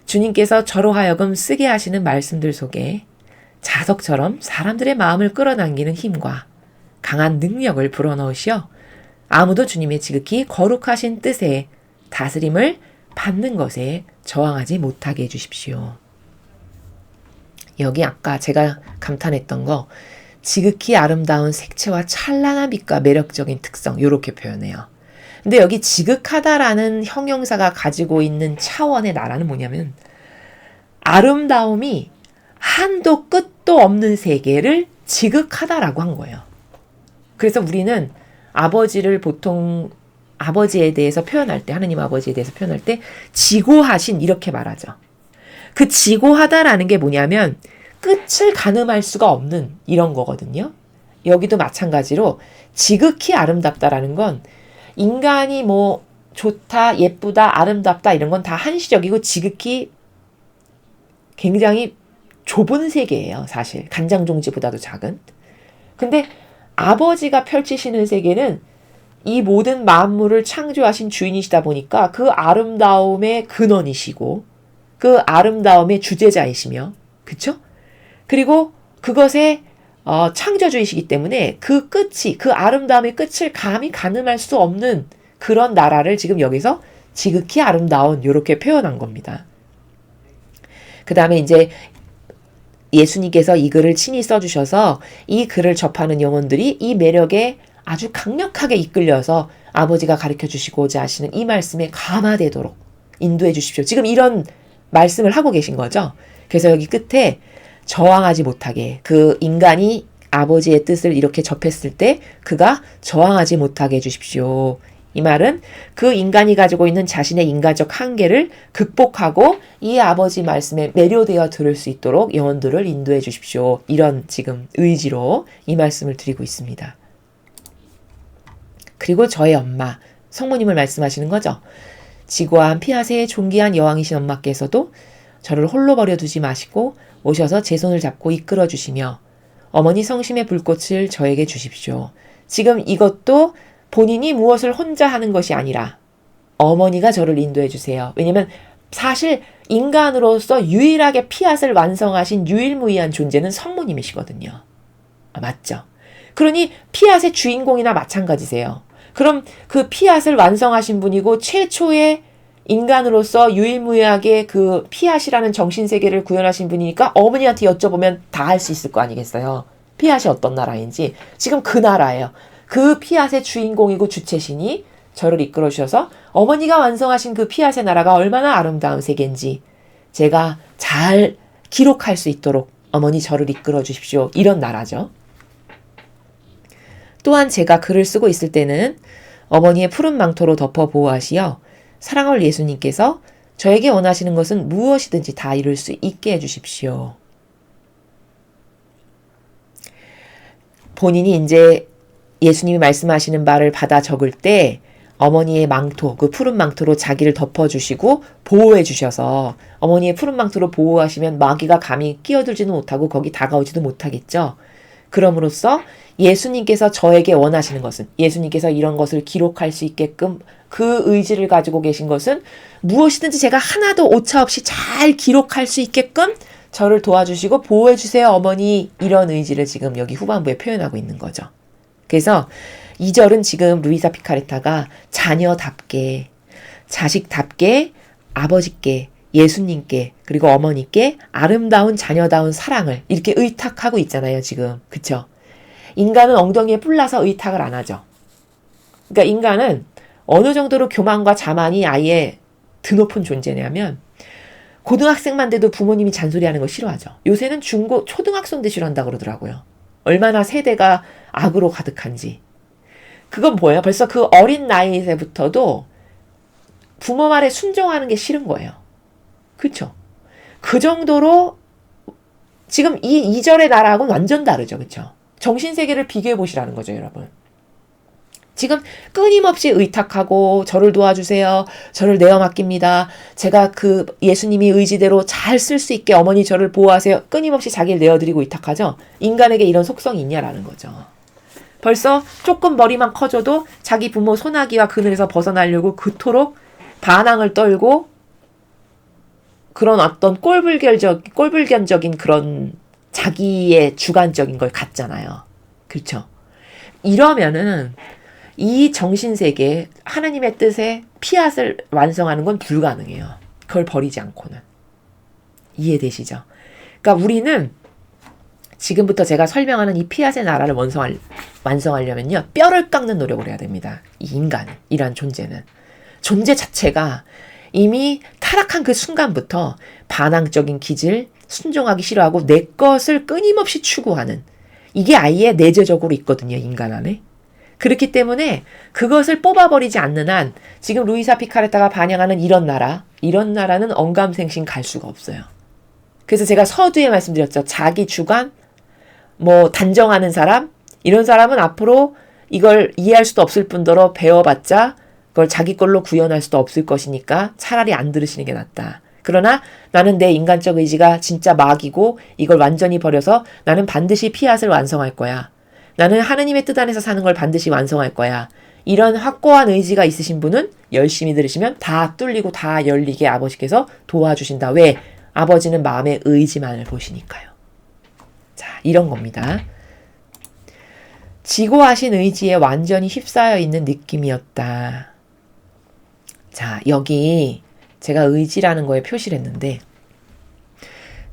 Speaker 1: 주님께서 저로 하여금 쓰게 하시는 말씀들 속에 자석처럼 사람들의 마음을 끌어당기는 힘과 강한 능력을 불어넣으시어 아무도 주님의 지극히 거룩하신 뜻에 다스림을 받는 것에 저항하지 못하게 해주십시오. 여기 아까 제가 감탄했던 거 지극히 아름다운 색채와 찬란한 빛과 매력적인 특성 이렇게 표현해요. 근데 여기 지극하다라는 형용사가 가지고 있는 차원의 나라는 뭐냐면 아름다움이 한도 끝도 없는 세계를 지극하다라고 한 거예요. 그래서 우리는 아버지를 보통 아버지에 대해서 표현할 때, 하느님 아버지에 대해서 표현할 때 지고하신 이렇게 말하죠. 그 지고하다라는 게 뭐냐면 끝을 가늠할 수가 없는 이런 거거든요. 여기도 마찬가지로 지극히 아름답다라는 건 인간이 뭐 좋다, 예쁘다, 아름답다 이런 건 다 한시적이고 지극히 굉장히 좁은 세계예요. 사실 간장종지보다도 작은. 근데 아버지가 펼치시는 세계는 이 모든 만물을 창조하신 주인이시다 보니까 그 아름다움의 근원이시고 그 아름다움의 주제자이시며, 그쵸? 그리고 그것의 창조주이시기 때문에 그 끝이, 그 아름다움의 끝을 감히 가늠할 수 없는 그런 나라를 지금 여기서 지극히 아름다운 이렇게 표현한 겁니다. 그 다음에 이제 예수님께서 이 글을 친히 써주셔서 이 글을 접하는 영혼들이 이 매력에 아주 강력하게 이끌려서 아버지가 가르쳐 주시고자 하시는 이 말씀에 감화되도록 인도해 주십시오. 지금 이런 말씀을 하고 계신 거죠. 그래서 여기 끝에 저항하지 못하게, 그 인간이 아버지의 뜻을 이렇게 접했을 때 그가 저항하지 못하게 해주십시오. 이 말은 그 인간이 가지고 있는 자신의 인간적 한계를 극복하고 이 아버지 말씀에 매료되어 들을 수 있도록 영혼들을 인도해 주십시오. 이런 지금 의지로 이 말씀을 드리고 있습니다. 그리고 저의 엄마, 성모님을 말씀하시는 거죠. 지고한 피아세의 존귀한 여왕이신 엄마께서도 저를 홀로 버려두지 마시고 오셔서 제 손을 잡고 이끌어 주시며 어머니 성심의 불꽃을 저에게 주십시오. 지금 이것도 본인이 무엇을 혼자 하는 것이 아니라 어머니가 저를 인도해 주세요. 왜냐면 사실 인간으로서 유일하게 피앗을 완성하신 유일무이한 존재는 성모님이시거든요. 맞죠? 그러니 피앗의 주인공이나 마찬가지세요. 그럼 그 피앗을 완성하신 분이고 최초의 인간으로서 유일무이하게 그 피앗이라는 정신세계를 구현하신 분이니까 어머니한테 여쭤보면 다 알 수 있을 거 아니겠어요. 피앗이 어떤 나라인지. 지금 그 나라예요. 그 피앗의 주인공이고 주체신이 저를 이끌어 주셔서 어머니가 완성하신 그 피앗의 나라가 얼마나 아름다운 세계인지 제가 잘 기록할 수 있도록 어머니 저를 이끌어 주십시오. 이런 나라죠. 또한 제가 글을 쓰고 있을 때는 어머니의 푸른 망토로 덮어 보호하시어 사랑할 예수님께서 저에게 원하시는 것은 무엇이든지 다 이룰 수 있게 해주십시오. 본인이 이제 예수님이 말씀하시는 바를 받아 적을 때 어머니의 망토, 그 푸른 망토로 자기를 덮어주시고 보호해 주셔서 어머니의 푸른 망토로 보호하시면 마귀가 감히 끼어들지도 못하고 거기 다가오지도 못하겠죠. 그럼으로써 예수님께서 저에게 원하시는 것은, 예수님께서 이런 것을 기록할 수 있게끔 그 의지를 가지고 계신 것은 무엇이든지 제가 하나도 오차없이 잘 기록할 수 있게끔 저를 도와주시고 보호해 주세요 어머니, 이런 의지를 지금 여기 후반부에 표현하고 있는 거죠. 그래서 2절은 지금 루이사 피카레타가 자녀답게, 자식답게, 아버지께, 예수님께, 그리고 어머니께 아름다운 자녀다운 사랑을 이렇게 의탁하고 있잖아요 지금. 그쵸? 인간은 엉덩이에 뿔나서 의탁을 안 하죠. 그러니까 인간은 어느 정도로 교만과 자만이 아예 드높은 존재냐면 고등학생만 돼도 부모님이 잔소리하는 거 싫어하죠. 요새는 초등학생도 싫어한다 그러더라고요. 얼마나 세대가 악으로 가득한지. 그건 뭐예요? 벌써 그 어린 나이에부터도 부모 말에 순종하는 게 싫은 거예요. 그쵸? 그 정도로 지금 이 2절의 나라하고는 완전 다르죠. 그쵸? 정신세계를 비교해 보시라는 거죠, 여러분. 지금 끊임없이 의탁하고 저를 도와주세요. 저를 내어 맡깁니다. 제가 그 예수님이 의지대로 잘 쓸 수 있게 어머니 저를 보호하세요. 끊임없이 자기를 내어드리고 의탁하죠. 인간에게 이런 속성이 있냐라는 거죠. 벌써 조금 머리만 커져도 자기 부모 소나기와 그늘에서 벗어나려고 그토록 반항을 떨고 그런 어떤 꼴불견적인 그런 자기의 주관적인 걸 갖잖아요. 그렇죠? 이러면은 이 정신세계 하나님의 뜻에 피앗을 완성하는 건 불가능해요. 그걸 버리지 않고는. 이해되시죠? 그러니까 우리는 지금부터 제가 설명하는 이 피앗의 나라를 완성하려면요. 뼈를 깎는 노력을 해야 됩니다. 이 인간이란 존재는. 존재 자체가 이미 타락한 그 순간부터 반항적인 기질, 순종하기 싫어하고 내 것을 끊임없이 추구하는 이게 아예 내재적으로 있거든요. 인간 안에. 그렇기 때문에 그것을 뽑아버리지 않는 한 지금 루이사 피카레타가 반영하는 이런 나라는 언감생심 갈 수가 없어요. 그래서 제가 서두에 말씀드렸죠. 자기 주관, 뭐 단정하는 사람, 이런 사람은 앞으로 이걸 이해할 수도 없을 뿐더러 배워봤자 그걸 자기 걸로 구현할 수도 없을 것이니까 차라리 안 들으시는 게 낫다. 그러나 나는 내 인간적 의지가 진짜 막이고 이걸 완전히 버려서 나는 반드시 피앗을 완성할 거야. 나는 하느님의 뜻 안에서 사는 걸 반드시 완성할 거야. 이런 확고한 의지가 있으신 분은 열심히 들으시면 다 뚫리고 다 열리게 아버지께서 도와주신다. 왜? 아버지는 마음의 의지만을 보시니까요. 자, 이런 겁니다. 지고하신 의지에 완전히 휩싸여 있는 느낌이었다. 자, 여기 제가 의지라는 거에 표시를 했는데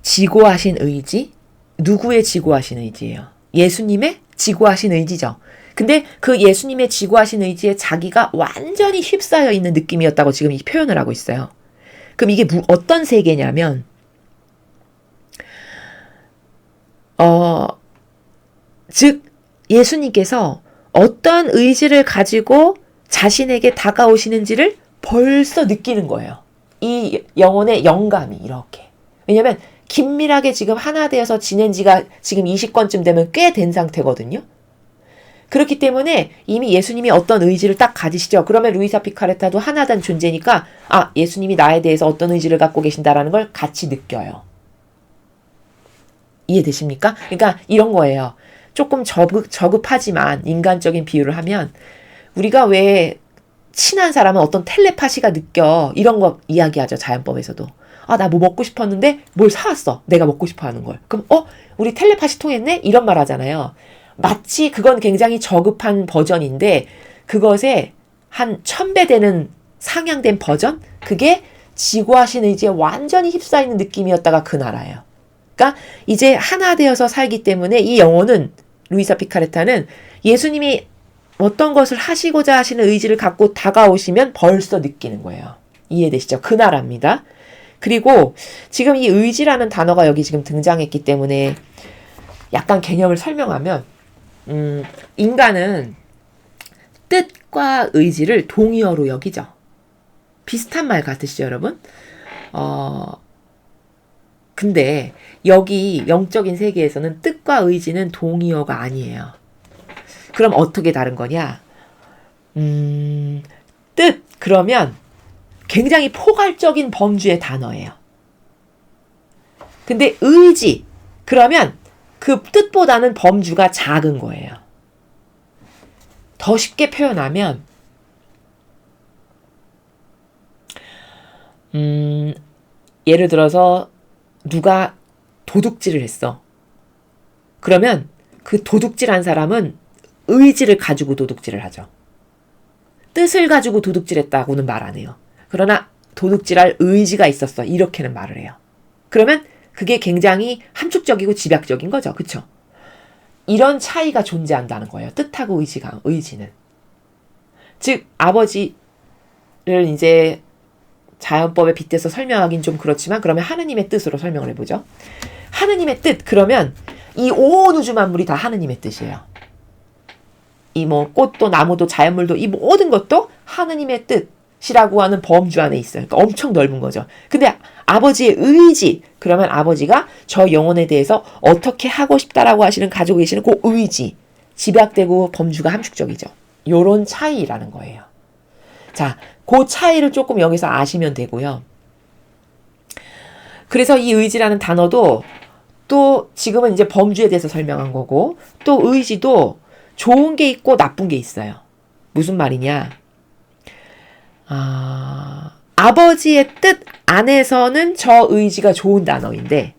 Speaker 1: 지고하신 의지? 누구의 지고하신 의지예요? 예수님의 지고하신 의지죠. 근데 그 예수님의 지고하신 의지에 자기가 완전히 휩싸여 있는 느낌이었다고 지금 이 표현을 하고 있어요. 그럼 이게 어떤 세계냐면 즉 예수님께서 어떤 의지를 가지고 자신에게 다가오시는지를 벌써 느끼는 거예요. 이 영혼의 영감이 이렇게. 왜냐면 긴밀하게 지금 하나 되어서 지낸 지가 지금 20권쯤 되면 꽤 된 상태거든요. 그렇기 때문에 이미 예수님이 어떤 의지를 딱 가지시죠. 그러면 루이사 피카레타도 하나된 존재니까 아, 예수님이 나에 대해서 어떤 의지를 갖고 계신다라는 걸 같이 느껴요. 이해되십니까? 그러니까 이런 거예요. 조금 저급하지만 인간적인 비유를 하면 우리가 왜 친한 사람은 어떤 텔레파시가 느껴 이런 거 이야기하죠. 자연법에서도. 아, 나 뭐 먹고 싶었는데 뭘 사왔어. 내가 먹고 싶어 하는 걸. 그럼 우리 텔레파시 통했네? 이런 말 하잖아요. 마치 그건 굉장히 저급한 버전인데 그것에 한 1000배 되는 상향된 버전? 그게 지고하신 의지에 완전히 휩싸이는 느낌이었다가 그 나라예요. 그러니까 이제 하나 되어서 살기 때문에 이 영혼은 루이사 피카레타는 예수님이 어떤 것을 하시고자 하시는 의지를 갖고 다가오시면 벌써 느끼는 거예요. 이해되시죠? 그 나라입니다. 그리고 지금 이 의지라는 단어가 여기 지금 등장했기 때문에 약간 개념을 설명하면 인간은 뜻과 의지를 동의어로 여기죠. 비슷한 말 같으시죠, 여러분? 근데 여기 영적인 세계에서는 뜻과 의지는 동의어가 아니에요. 그럼 어떻게 다른 거냐? 뜻 그러면 굉장히 포괄적인 범주의 단어예요. 근데 의지 그러면 그 뜻보다는 범주가 작은 거예요. 더 쉽게 표현하면 예를 들어서 누가 도둑질을 했어. 그러면 그 도둑질한 사람은 의지를 가지고 도둑질을 하죠. 뜻을 가지고 도둑질했다고는 말 안 해요. 그러나 도둑질할 의지가 있었어. 이렇게는 말을 해요. 그러면 그게 굉장히 함축적이고 집약적인 거죠. 그렇죠? 이런 차이가 존재한다는 거예요. 뜻하고 의지는. 즉 아버지를 이제 자연법에 빗대서 설명하긴 좀 그렇지만 그러면 하느님의 뜻으로 설명을 해보죠. 하느님의 뜻 그러면 이 온 우주 만물이 다 하느님의 뜻이에요. 이 뭐 꽃도 나무도 자연물도 이 모든 것도 하느님의 뜻이라고 하는 범주 안에 있어요. 그러니까 엄청 넓은 거죠. 근데 아버지의 의지 그러면 아버지가 저 영혼에 대해서 어떻게 하고 싶다라고 하시는 가지고 계시는 그 의지 집약되고 범주가 함축적이죠. 요런 차이라는 거예요. 자, 그 차이를 조금 여기서 아시면 되고요. 그래서 이 의지라는 단어도 또 지금은 이제 범주에 대해서 설명한 거고 또 의지도 좋은 게 있고 나쁜 게 있어요. 무슨 말이냐? 아버지의 뜻 안에서는 저 의지가 좋은 단어인데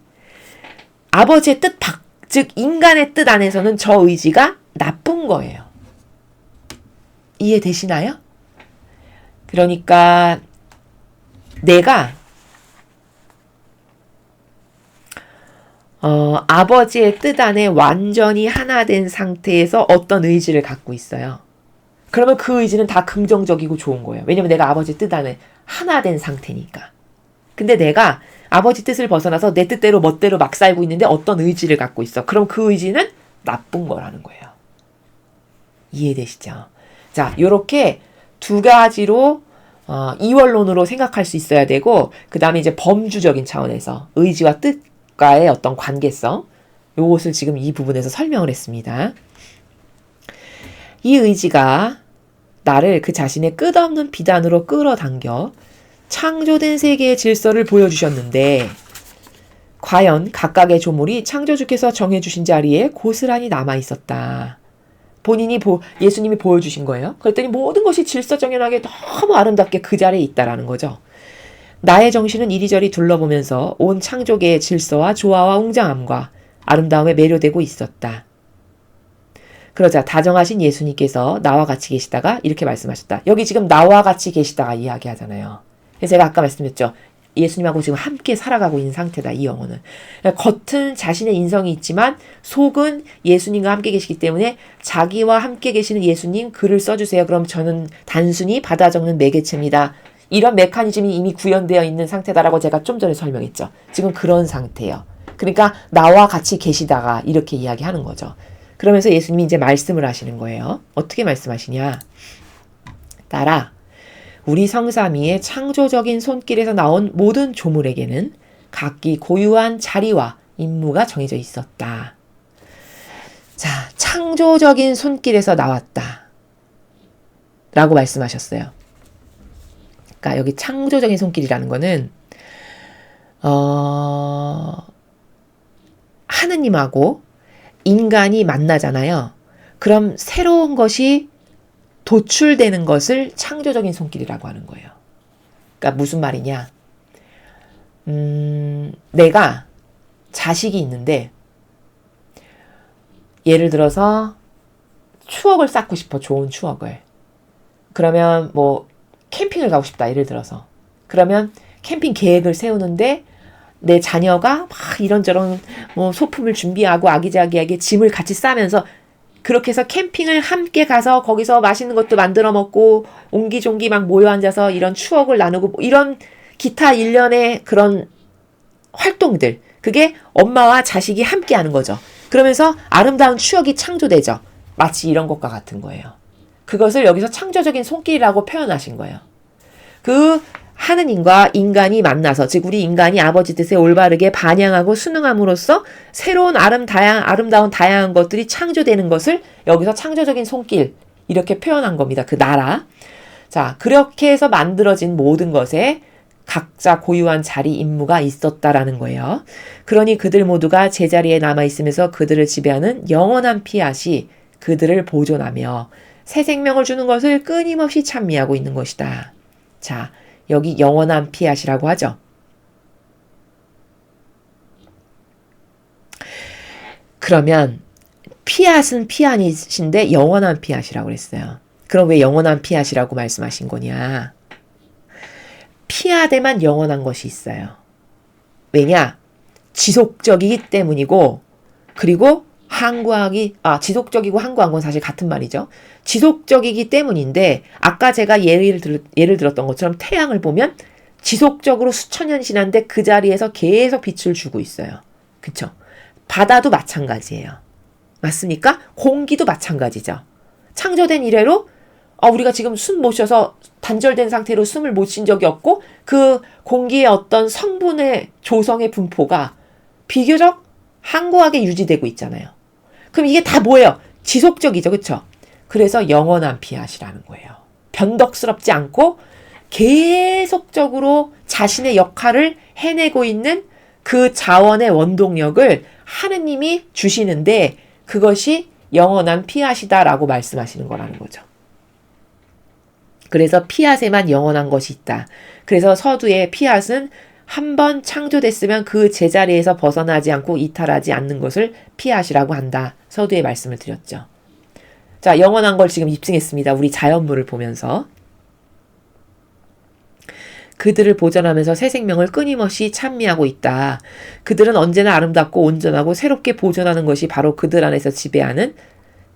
Speaker 1: 아버지의 뜻 밖, 즉 인간의 뜻 안에서는 저 의지가 나쁜 거예요. 이해되시나요? 그러니까 내가 아버지의 뜻 안에 완전히 하나 된 상태에서 어떤 의지를 갖고 있어요. 그러면 그 의지는 다 긍정적이고 좋은 거예요. 왜냐면 내가 아버지 뜻 안에 하나 된 상태니까. 근데 내가 아버지 뜻을 벗어나서 내 뜻대로 멋대로 막 살고 있는데 어떤 의지를 갖고 있어. 그럼 그 의지는 나쁜 거라는 거예요. 이해되시죠? 자, 요렇게 두 가지로 이원론으로 생각할 수 있어야 되고 그 다음에 이제 범주적인 차원에서 의지와 뜻 것과의 어떤 관계성, 요것을 지금 이 부분에서 설명을 했습니다. 이 의지가 나를 그 자신의 끝없는 비단으로 끌어당겨 창조된 세계의 질서를 보여주셨는데 과연 각각의 조물이 창조주께서 정해주신 자리에 고스란히 남아있었다. 본인이 예수님이 보여주신 거예요. 그랬더니 모든 것이 질서정연하게 너무 아름답게 그 자리에 있다라는 거죠. 나의 정신은 이리저리 둘러보면서 온 창조계의 질서와 조화와 웅장함과 아름다움에 매료되고 있었다. 그러자 다정하신 예수님께서 나와 같이 계시다가 이렇게 말씀하셨다. 여기 지금 나와 같이 계시다가 이야기하잖아요. 그래서 제가 아까 말씀드렸죠. 예수님하고 지금 함께 살아가고 있는 상태다. 이 영혼은. 겉은 자신의 인성이 있지만 속은 예수님과 함께 계시기 때문에 자기와 함께 계시는 예수님 글을 써주세요. 그럼 저는 단순히 받아 적는 매개체입니다. 이런 메커니즘이 이미 구현되어 있는 상태다라고 제가 좀 전에 설명했죠. 지금 그런 상태예요. 그러니까 나와 같이 계시다가 이렇게 이야기하는 거죠. 그러면서 예수님이 이제 말씀을 하시는 거예요. 어떻게 말씀하시냐. 따라 우리 성삼위의 창조적인 손길에서 나온 모든 조물에게는 각기 고유한 자리와 임무가 정해져 있었다. 자, 창조적인 손길에서 나왔다. 라고 말씀하셨어요. 그러니까 여기 창조적인 손길이라는 거는 하느님하고 인간이 만나잖아요. 그럼 새로운 것이 도출되는 것을 창조적인 손길이라고 하는 거예요. 그러니까 무슨 말이냐. 내가 자식이 있는데 예를 들어서 추억을 쌓고 싶어. 좋은 추억을. 그러면 뭐 캠핑을 가고 싶다. 예를 들어서. 그러면 캠핑 계획을 세우는데 내 자녀가 막 이런저런 뭐 소품을 준비하고 아기자기하게 짐을 같이 싸면서 그렇게 해서 캠핑을 함께 가서 거기서 맛있는 것도 만들어 먹고 옹기종기 막 모여 앉아서 이런 추억을 나누고 뭐 이런 기타 일련의 그런 활동들. 그게 엄마와 자식이 함께 하는 거죠. 그러면서 아름다운 추억이 창조되죠. 마치 이런 것과 같은 거예요. 그것을 여기서 창조적인 손길이라고 표현하신 거예요. 그 하느님과 인간이 만나서, 즉 우리 인간이 아버지 뜻에 올바르게 반영하고 순응함으로써 새로운 아름다운 다양한 것들이 창조되는 것을 여기서 창조적인 손길 이렇게 표현한 겁니다. 그 나라. 자, 그렇게 해서 만들어진 모든 것에 각자 고유한 자리 임무가 있었다라는 거예요. 그러니 그들 모두가 제자리에 남아있으면서 그들을 지배하는 영원한 피앗이 그들을 보존하며 새 생명을 주는 것을 끊임없이 찬미하고 있는 것이다. 자, 여기 영원한 피앗이라고 하죠. 그러면 피앗은 피앗이신데 영원한 피앗이라고 그랬어요. 그럼 왜 영원한 피앗이라고 말씀하신 거냐? 피앗에만 영원한 것이 있어요. 왜냐? 지속적이기 때문이고, 그리고 지속적이고 항구한 건 사실 같은 말이죠. 지속적이기 때문인데 아까 제가 예를 들었던 것처럼 태양을 보면 지속적으로 수천 년 지났는데 그 자리에서 계속 빛을 주고 있어요. 그쵸? 바다도 마찬가지예요. 맞습니까? 공기도 마찬가지죠. 창조된 이래로 우리가 지금 숨 못 쉬어서 단절된 상태로 숨을 못 쉰 적이 없고 그 공기의 어떤 성분의 조성의 분포가 비교적 항고하게 유지되고 있잖아요. 그럼 이게 다 뭐예요? 지속적이죠. 그렇죠? 그래서 영원한 피앗이라는 거예요. 변덕스럽지 않고 계속적으로 자신의 역할을 해내고 있는 그 자원의 원동력을 하느님이 주시는데 그것이 영원한 피앗이다라고 말씀하시는 거라는 거죠. 그래서 피앗에만 영원한 것이 있다. 그래서 서두에 피앗은 한번 창조됐으면 그 제자리에서 벗어나지 않고 이탈하지 않는 것을 피앗이라고 한다. 서두에 말씀을 드렸죠. 자, 영원한 걸 지금 입증했습니다. 우리 자연물을 보면서. 그들을 보존하면서 새 생명을 끊임없이 찬미하고 있다. 그들은 언제나 아름답고 온전하고 새롭게 보존하는 것이 바로 그들 안에서 지배하는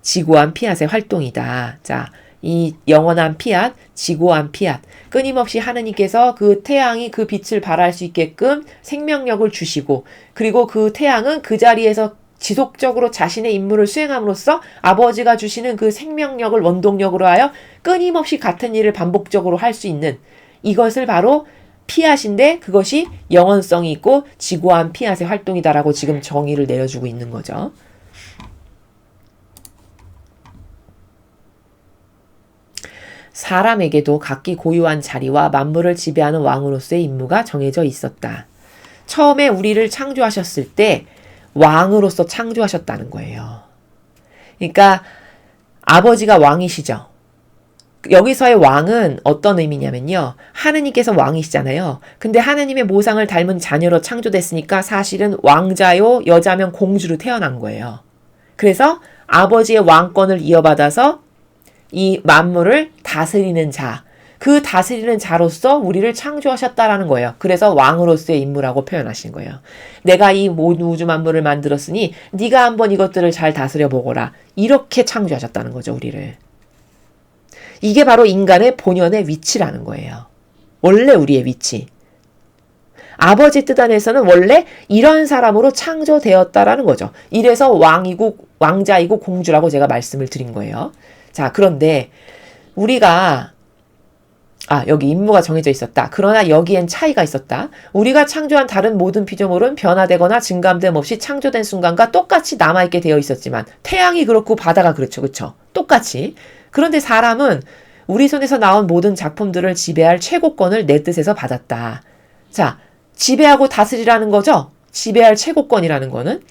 Speaker 1: 지고한 피앗의 활동이다. 자, 이 영원한 피앗, 지고한 피앗. 끊임없이 하느님께서 그 태양이 그 빛을 발할 수 있게끔 생명력을 주시고 그리고 그 태양은 그 자리에서 지속적으로 자신의 임무를 수행함으로써 아버지가 주시는 그 생명력을 원동력으로 하여 끊임없이 같은 일을 반복적으로 할 수 있는 이것을 바로 피앗인데 그것이 영원성이 있고 지고한 피앗의 활동이다라고 지금 정의를 내려주고 있는 거죠. 사람에게도 각기 고유한 자리와 만물을 지배하는 왕으로서의 임무가 정해져 있었다. 처음에 우리를 창조하셨을 때 왕으로서 창조하셨다는 거예요. 그러니까 아버지가 왕이시죠. 여기서의 왕은 어떤 의미냐면요. 하느님께서 왕이시잖아요. 근데 하느님의 모상을 닮은 자녀로 창조됐으니까 사실은 왕자요, 여자면 공주로 태어난 거예요. 그래서 아버지의 왕권을 이어받아서 이 만물을 다스리는 자, 그 다스리는 자로서 우리를 창조하셨다라는 거예요. 그래서 왕으로서의 임무라고 표현하신 거예요. 내가 이 모든 우주 만물을 만들었으니 네가 한번 이것들을 잘 다스려 보거라. 이렇게 창조하셨다는 거죠, 우리를. 이게 바로 인간의 본연의 위치라는 거예요. 원래 우리의 위치. 아버지 뜻 안에서는 원래 이런 사람으로 창조되었다라는 거죠. 이래서 왕이고 왕자이고 공주라고 제가 말씀을 드린 거예요. 자, 그런데 우리가 여기 임무가 정해져 있었다. 그러나 여기엔 차이가 있었다. 우리가 창조한 다른 모든 피조물은 변화되거나 증감됨 없이 창조된 순간과 똑같이 남아있게 되어 있었지만 태양이 그렇고 바다가 그렇죠. 그렇죠? 똑같이. 그런데 사람은 우리 손에서 나온 모든 작품들을 지배할 최고권을 내 뜻에서 받았다. 자, 지배하고 다스리라는 거죠? 지배할 최고권이라는 거는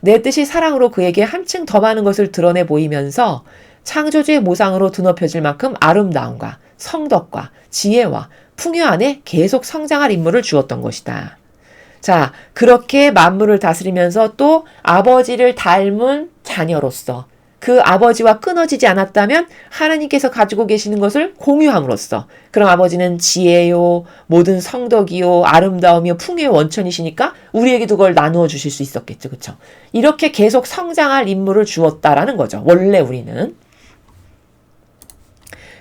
Speaker 1: 내 뜻이 사랑으로 그에게 한층 더 많은 것을 드러내 보이면서 창조주의 모상으로 드높여질 만큼 아름다움과 성덕과 지혜와 풍요 안에 계속 성장할 인물을 주었던 것이다. 자, 그렇게 만물을 다스리면서 또 아버지를 닮은 자녀로서 그 아버지와 끊어지지 않았다면 하나님께서 가지고 계시는 것을 공유함으로써 그럼 아버지는 지혜요, 모든 성덕이요, 아름다움이요, 풍요의 원천이시니까 우리에게도 그걸 나누어 주실 수 있었겠죠. 그렇죠? 이렇게 계속 성장할 인물을 주었다라는 거죠. 원래 우리는.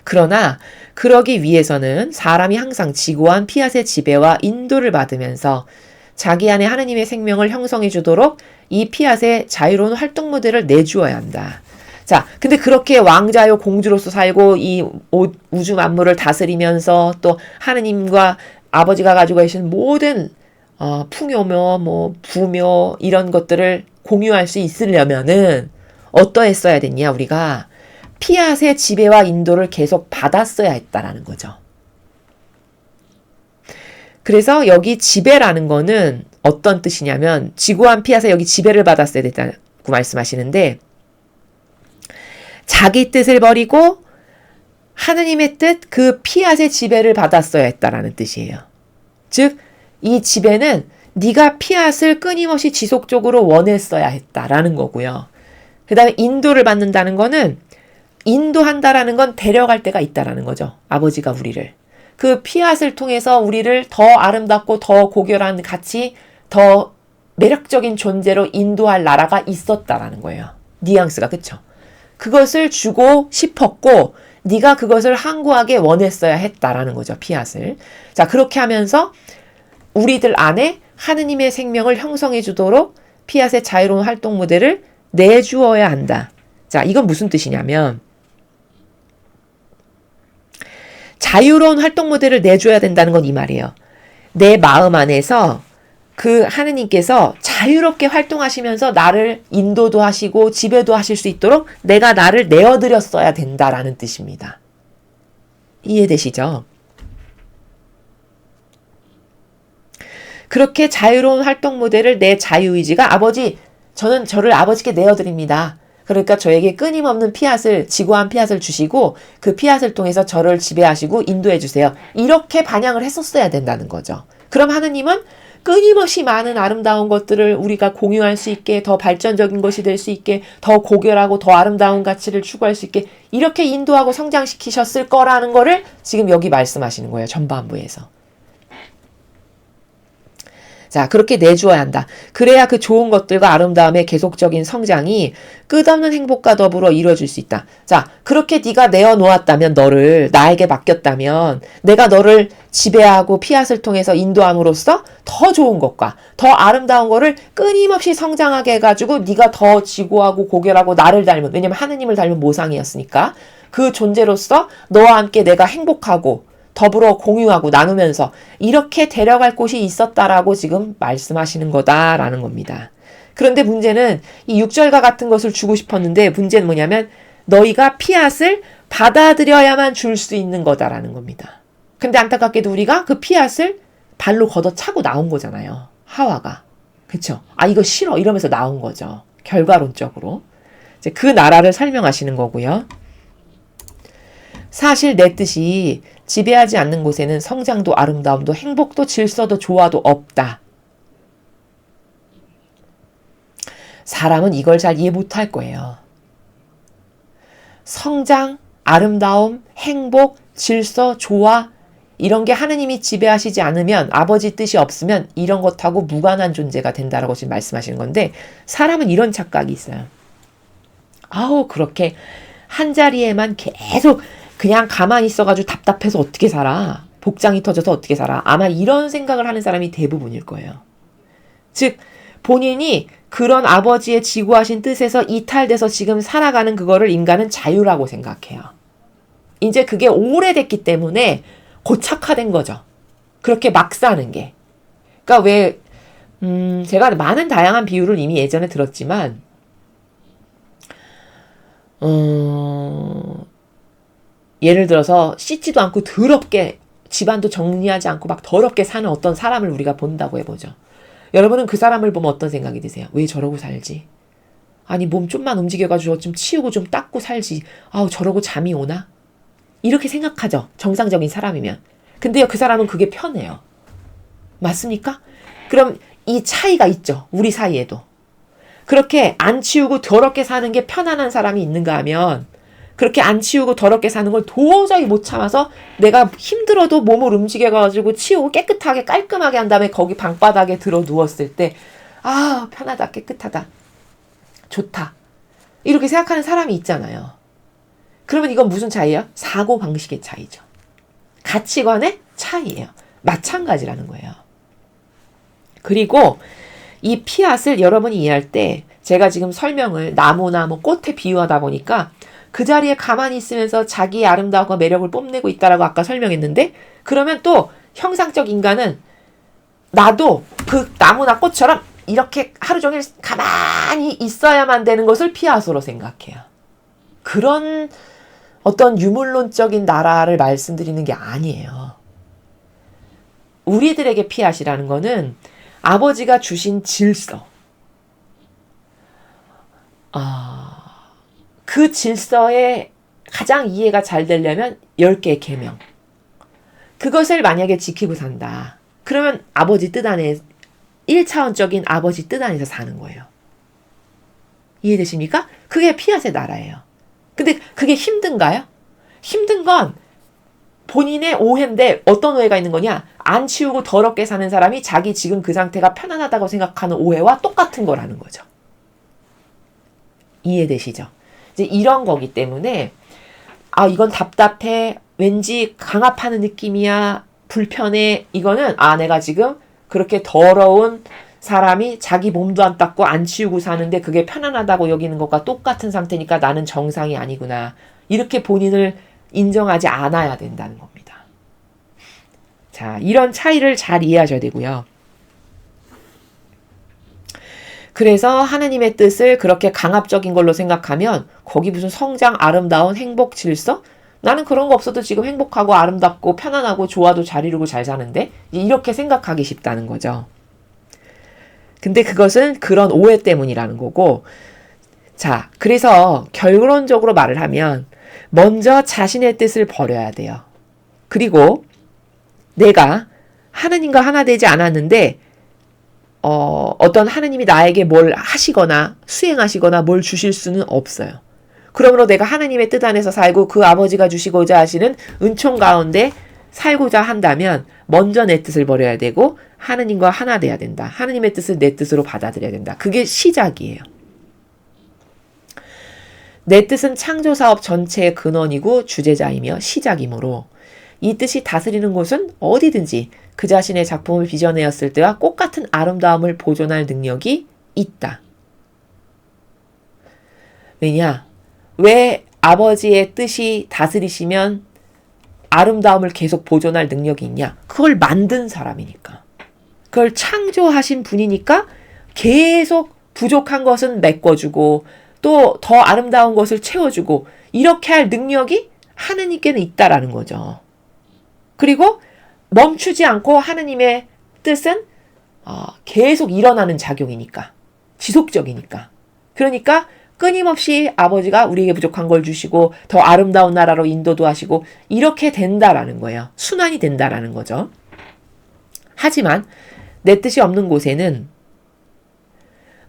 Speaker 1: 그러나 그러기 위해서는 사람이 항상 지고한 피앗의 지배와 인도를 받으면서 자기 안에 하느님의 생명을 형성해 주도록 이 피앗의 자유로운 활동 모델을 내주어야 한다. 자, 근데 그렇게 왕자요 공주로서 살고 이 우주 만물을 다스리면서 또 하느님과 아버지가 가지고 계신 모든 풍요며 뭐 부묘 이런 것들을 공유할 수 있으려면은 어떠했어야 됐냐 우리가 피앗의 지배와 인도를 계속 받았어야 했다라는 거죠. 그래서 여기 지배라는 거는 어떤 뜻이냐면 지고한 피앗에 여기 지배를 받았어야 됐다고 말씀하시는데 자기 뜻을 버리고 하느님의 뜻 그 피앗의 지배를 받았어야 했다라는 뜻이에요. 즉 이 지배는 네가 피앗을 끊임없이 지속적으로 원했어야 했다라는 거고요. 그 다음에 인도를 받는다는 거는 인도한다라는 건 데려갈 때가 있다라는 거죠. 아버지가 우리를. 그 피앗을 통해서 우리를 더 아름답고 더 고결한 가치, 더 매력적인 존재로 인도할 나라가 있었다라는 거예요. 뉘앙스가 그쵸? 그것을 주고 싶었고 네가 그것을 항구하게 원했어야 했다라는 거죠. 피앗을. 자, 그렇게 하면서 우리들 안에 하느님의 생명을 형성해 주도록 피앗의 자유로운 활동 모델을 내주어야 한다. 자, 이건 무슨 뜻이냐면 자유로운 활동 모델을 내줘야 된다는 건 이 말이에요. 내 마음 안에서 그 하느님께서 자유롭게 활동하시면서 나를 인도도 하시고 지배도 하실 수 있도록 내가 나를 내어드렸어야 된다라는 뜻입니다. 이해되시죠? 그렇게 자유로운 활동 모델을 내 자유의지가 아버지, 저는 저를 아버지께 내어드립니다. 그러니까 저에게 끊임없는 피앗을, 지고한 피앗을 주시고 그 피앗을 통해서 저를 지배하시고 인도해 주세요. 이렇게 반영을 했었어야 된다는 거죠. 그럼 하느님은 끊임없이 많은 아름다운 것들을 우리가 공유할 수 있게 더 발전적인 것이 될 수 있게 더 고결하고 더 아름다운 가치를 추구할 수 있게 이렇게 인도하고 성장시키셨을 거라는 거를 지금 여기 말씀하시는 거예요. 전반부에서. 자, 그렇게 내주어야 한다. 그래야 그 좋은 것들과 아름다움의 계속적인 성장이 끝없는 행복과 더불어 이루어질 수 있다. 자, 그렇게 네가 내어놓았다면 너를 나에게 맡겼다면 내가 너를 지배하고 피앗을 통해서 인도함으로써 더 좋은 것과 더 아름다운 거를 끊임없이 성장하게 해가지고 네가 더 지고하고 고결하고 나를 닮은, 왜냐면 하느님을 닮은 모상이었으니까 그 존재로서 너와 함께 내가 행복하고 더불어 공유하고 나누면서 이렇게 데려갈 곳이 있었다라고 지금 말씀하시는 거다라는 겁니다. 그런데 문제는 이 6절과 같은 것을 주고 싶었는데 문제는 뭐냐면 너희가 피앗을 받아들여야만 줄 수 있는 거다라는 겁니다. 근데 안타깝게도 우리가 그 피앗을 발로 걷어차고 나온 거잖아요. 하와가. 그쵸? 아, 이거 싫어. 이러면서 나온 거죠. 결과론적으로. 이제 그 나라를 설명하시는 거고요. 사실 내 뜻이 지배하지 않는 곳에는 성장도 아름다움도 행복도 질서도 조화도 없다. 사람은 이걸 잘 이해 못할 거예요. 성장, 아름다움, 행복, 질서, 조화 이런 게 하느님이 지배하시지 않으면 아버지 뜻이 없으면 이런 것하고 무관한 존재가 된다라고 지금 말씀하시는 건데 사람은 이런 착각이 있어요. 아우 그렇게 한 자리에만 계속 그냥 가만히 있어가지고 답답해서 어떻게 살아. 복장이 터져서 어떻게 살아. 아마 이런 생각을 하는 사람이 대부분일 거예요. 즉 본인이 그런 아버지의 지구하신 뜻에서 이탈돼서 지금 살아가는 그거를 인간은 자유라고 생각해요. 이제 그게 오래됐기 때문에 고착화된 거죠. 그렇게 막 사는 게. 그러니까 왜 제가 많은 다양한 비유를 이미 예전에 들었지만 예를 들어서 씻지도 않고 더럽게 집안도 정리하지 않고 막 더럽게 사는 어떤 사람을 우리가 본다고 해보죠. 여러분은 그 사람을 보면 어떤 생각이 드세요? 왜 저러고 살지? 아니 몸 좀만 움직여가지고 좀 치우고 좀 닦고 살지. 아우 저러고 잠이 오나? 이렇게 생각하죠. 정상적인 사람이면. 근데요 그 사람은 그게 편해요. 맞습니까? 그럼 이 차이가 있죠. 우리 사이에도. 그렇게 안 치우고 더럽게 사는 게 편안한 사람이 있는가 하면 그렇게 안 치우고 더럽게 사는 걸 도저히 못 참아서 내가 힘들어도 몸을 움직여가지고 치우고 깨끗하게 깔끔하게 한 다음에 거기 방바닥에 들어 누웠을 때 아 편하다 깨끗하다 좋다 이렇게 생각하는 사람이 있잖아요. 그러면 이건 무슨 차이예요? 사고방식의 차이죠. 가치관의 차이예요. 마찬가지라는 거예요. 그리고 이 피앗을 여러분이 이해할 때 제가 지금 설명을 나무나 뭐 꽃에 비유하다 보니까 그 자리에 가만히 있으면서 자기의 아름다움과 매력을 뽐내고 있다라고 아까 설명했는데 그러면 또 형상적 인간은 나도 그 나무나 꽃처럼 이렇게 하루 종일 가만히 있어야만 되는 것을 피앗으로 생각해요. 그런 어떤 유물론적인 나라를 말씀드리는 게 아니에요. 우리들에게 피앗이라는 거는 아버지가 주신 질서. 그 질서에 가장 이해가 잘 되려면 10개의 계명. 그것을 만약에 지키고 산다. 그러면 아버지 뜻 안에 1차원적인 아버지 뜻 안에서 사는 거예요. 이해되십니까? 그게 피앗의 나라예요. 근데 그게 힘든가요? 힘든 건 본인의 오해인데 어떤 오해가 있는 거냐? 안 치우고 더럽게 사는 사람이 자기 지금 그 상태가 편안하다고 생각하는 오해와 똑같은 거라는 거죠. 이해되시죠? 이제 이런 거기 때문에 아 이건 답답해 왠지 강압하는 느낌이야 불편해 이거는 아 내가 지금 그렇게 더러운 사람이 자기 몸도 안 닦고 안 치우고 사는데 그게 편안하다고 여기는 것과 똑같은 상태니까 나는 정상이 아니구나 이렇게 본인을 인정하지 않아야 된다는 겁니다. 자 이런 차이를 잘 이해하셔야 되고요. 그래서 하느님의 뜻을 그렇게 강압적인 걸로 생각하면 거기 무슨 성장, 아름다운, 행복, 질서? 나는 그런 거 없어도 지금 행복하고 아름답고 편안하고 조화도 잘 이루고 잘 사는데 이렇게 생각하기 쉽다는 거죠. 근데 그것은 그런 오해 때문이라는 거고 자 그래서 결론적으로 말을 하면 먼저 자신의 뜻을 버려야 돼요. 그리고 내가 하느님과 하나 되지 않았는데 어떤 하느님이 나에게 뭘 하시거나 수행하시거나 뭘 주실 수는 없어요. 그러므로 내가 하느님의 뜻 안에서 살고 그 아버지가 주시고자 하시는 은총 가운데 살고자 한다면 먼저 내 뜻을 버려야 되고 하느님과 하나 돼야 된다. 하느님의 뜻을 내 뜻으로 받아들여야 된다. 그게 시작이에요. 내 뜻은 창조사업 전체의 근원이고 주제자이며 시작이므로 이 뜻이 다스리는 곳은 어디든지 그 자신의 작품을 빚어내었을 때와 똑같은 아름다움을 보존할 능력이 있다. 왜냐? 왜 아버지의 뜻이 다스리시면 아름다움을 계속 보존할 능력이 있냐? 그걸 만든 사람이니까. 그걸 창조하신 분이니까 계속 부족한 것은 메꿔주고 또 더 아름다운 것을 채워주고 이렇게 할 능력이 하느님께는 있다라는 거죠. 그리고 멈추지 않고 하느님의 뜻은 계속 일어나는 작용이니까. 지속적이니까. 그러니까 끊임없이 아버지가 우리에게 부족한 걸 주시고 더 아름다운 나라로 인도도 하시고 이렇게 된다라는 거예요. 순환이 된다라는 거죠. 하지만 내 뜻이 없는 곳에는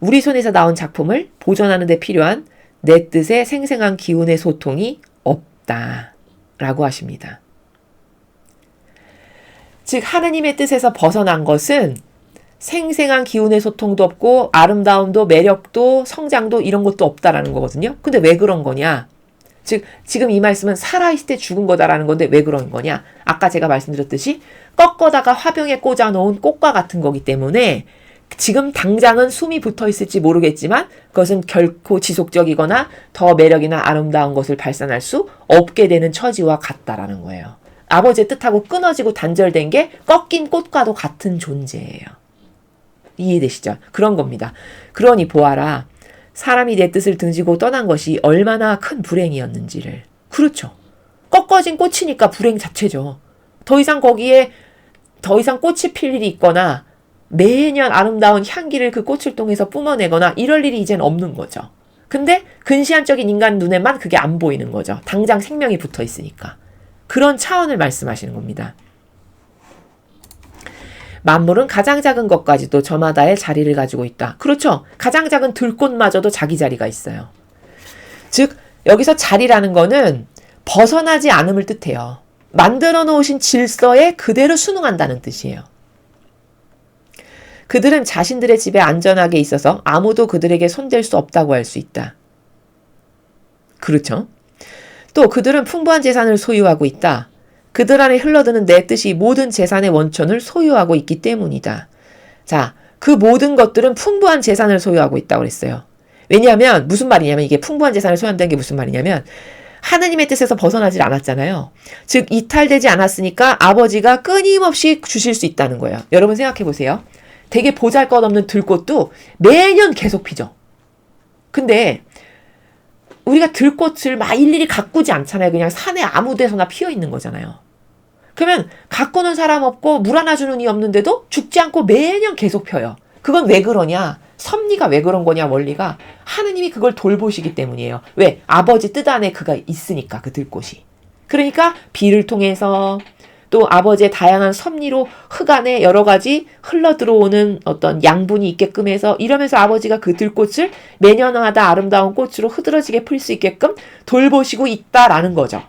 Speaker 1: 우리 손에서 나온 작품을 보존하는 데 필요한 내 뜻의 생생한 기운의 소통이 없다라고 하십니다. 즉 하느님의 뜻에서 벗어난 것은 생생한 기운의 소통도 없고 아름다움도 매력도 성장도 이런 것도 없다라는 거거든요. 근데 왜 그런 거냐? 즉 지금 이 말씀은 살아있을 때 죽은 거다라는 건데 왜 그런 거냐? 아까 제가 말씀드렸듯이 꺾어다가 화병에 꽂아 놓은 꽃과 같은 거기 때문에 지금 당장은 숨이 붙어 있을지 모르겠지만 그것은 결코 지속적이거나 더 매력이나 아름다운 것을 발산할 수 없게 되는 처지와 같다라는 거예요. 아버지의 뜻하고 끊어지고 단절된 게 꺾인 꽃과도 같은 존재예요. 이해되시죠? 그런 겁니다. 그러니 보아라. 사람이 내 뜻을 등지고 떠난 것이 얼마나 큰 불행이었는지를. 그렇죠. 꺾어진 꽃이니까 불행 자체죠. 더 이상 거기에 더 이상 꽃이 필 일이 있거나 매년 아름다운 향기를 그 꽃을 통해서 뿜어내거나 이럴 일이 이젠 없는 거죠. 근데 근시안적인 인간 눈에만 그게 안 보이는 거죠. 당장 생명이 붙어 있으니까. 그런 차원을 말씀하시는 겁니다. 만물은 가장 작은 것까지도 저마다의 자리를 가지고 있다. 그렇죠. 가장 작은 들꽃마저도 자기 자리가 있어요. 즉 여기서 자리라는 거는 벗어나지 않음을 뜻해요. 만들어 놓으신 질서에 그대로 순응한다는 뜻이에요. 그들은 자신들의 집에 안전하게 있어서 아무도 그들에게 손댈 수 없다고 할 수 있다. 그렇죠. 또 그들은 풍부한 재산을 소유하고 있다. 그들 안에 흘러드는 내 뜻이 모든 재산의 원천을 소유하고 있기 때문이다. 자, 그 모든 것들은 풍부한 재산을 소유하고 있다고 그랬어요. 왜냐하면 무슨 말이냐면 이게 풍부한 재산을 소유한다는 게 무슨 말이냐면 하느님의 뜻에서 벗어나질 않았잖아요. 즉 이탈되지 않았으니까 아버지가 끊임없이 주실 수 있다는 거예요. 여러분 생각해 보세요. 되게 보잘것없는 들꽃도 매년 계속 피죠. 근데 우리가 들꽃을 막 일일이 가꾸지 않잖아요. 그냥 산에 아무 데서나 피어 있는 거잖아요. 그러면 가꾸는 사람 없고 물 하나 주는 이 없는데도 죽지 않고 매년 계속 펴요. 그건 왜 그러냐? 섭리가 왜 그런 거냐? 원리가 하느님이 그걸 돌보시기 때문이에요. 왜? 아버지 뜻 안에 그가 있으니까 그 들꽃이. 그러니까 비를 통해서 또 아버지의 다양한 섭리로 흙 안에 여러 가지 흘러들어오는 어떤 양분이 있게끔 해서 이러면서 아버지가 그 들꽃을 매년마다 아름다운 꽃으로 흐드러지게 풀 수 있게끔 돌보시고 있다라는 거죠.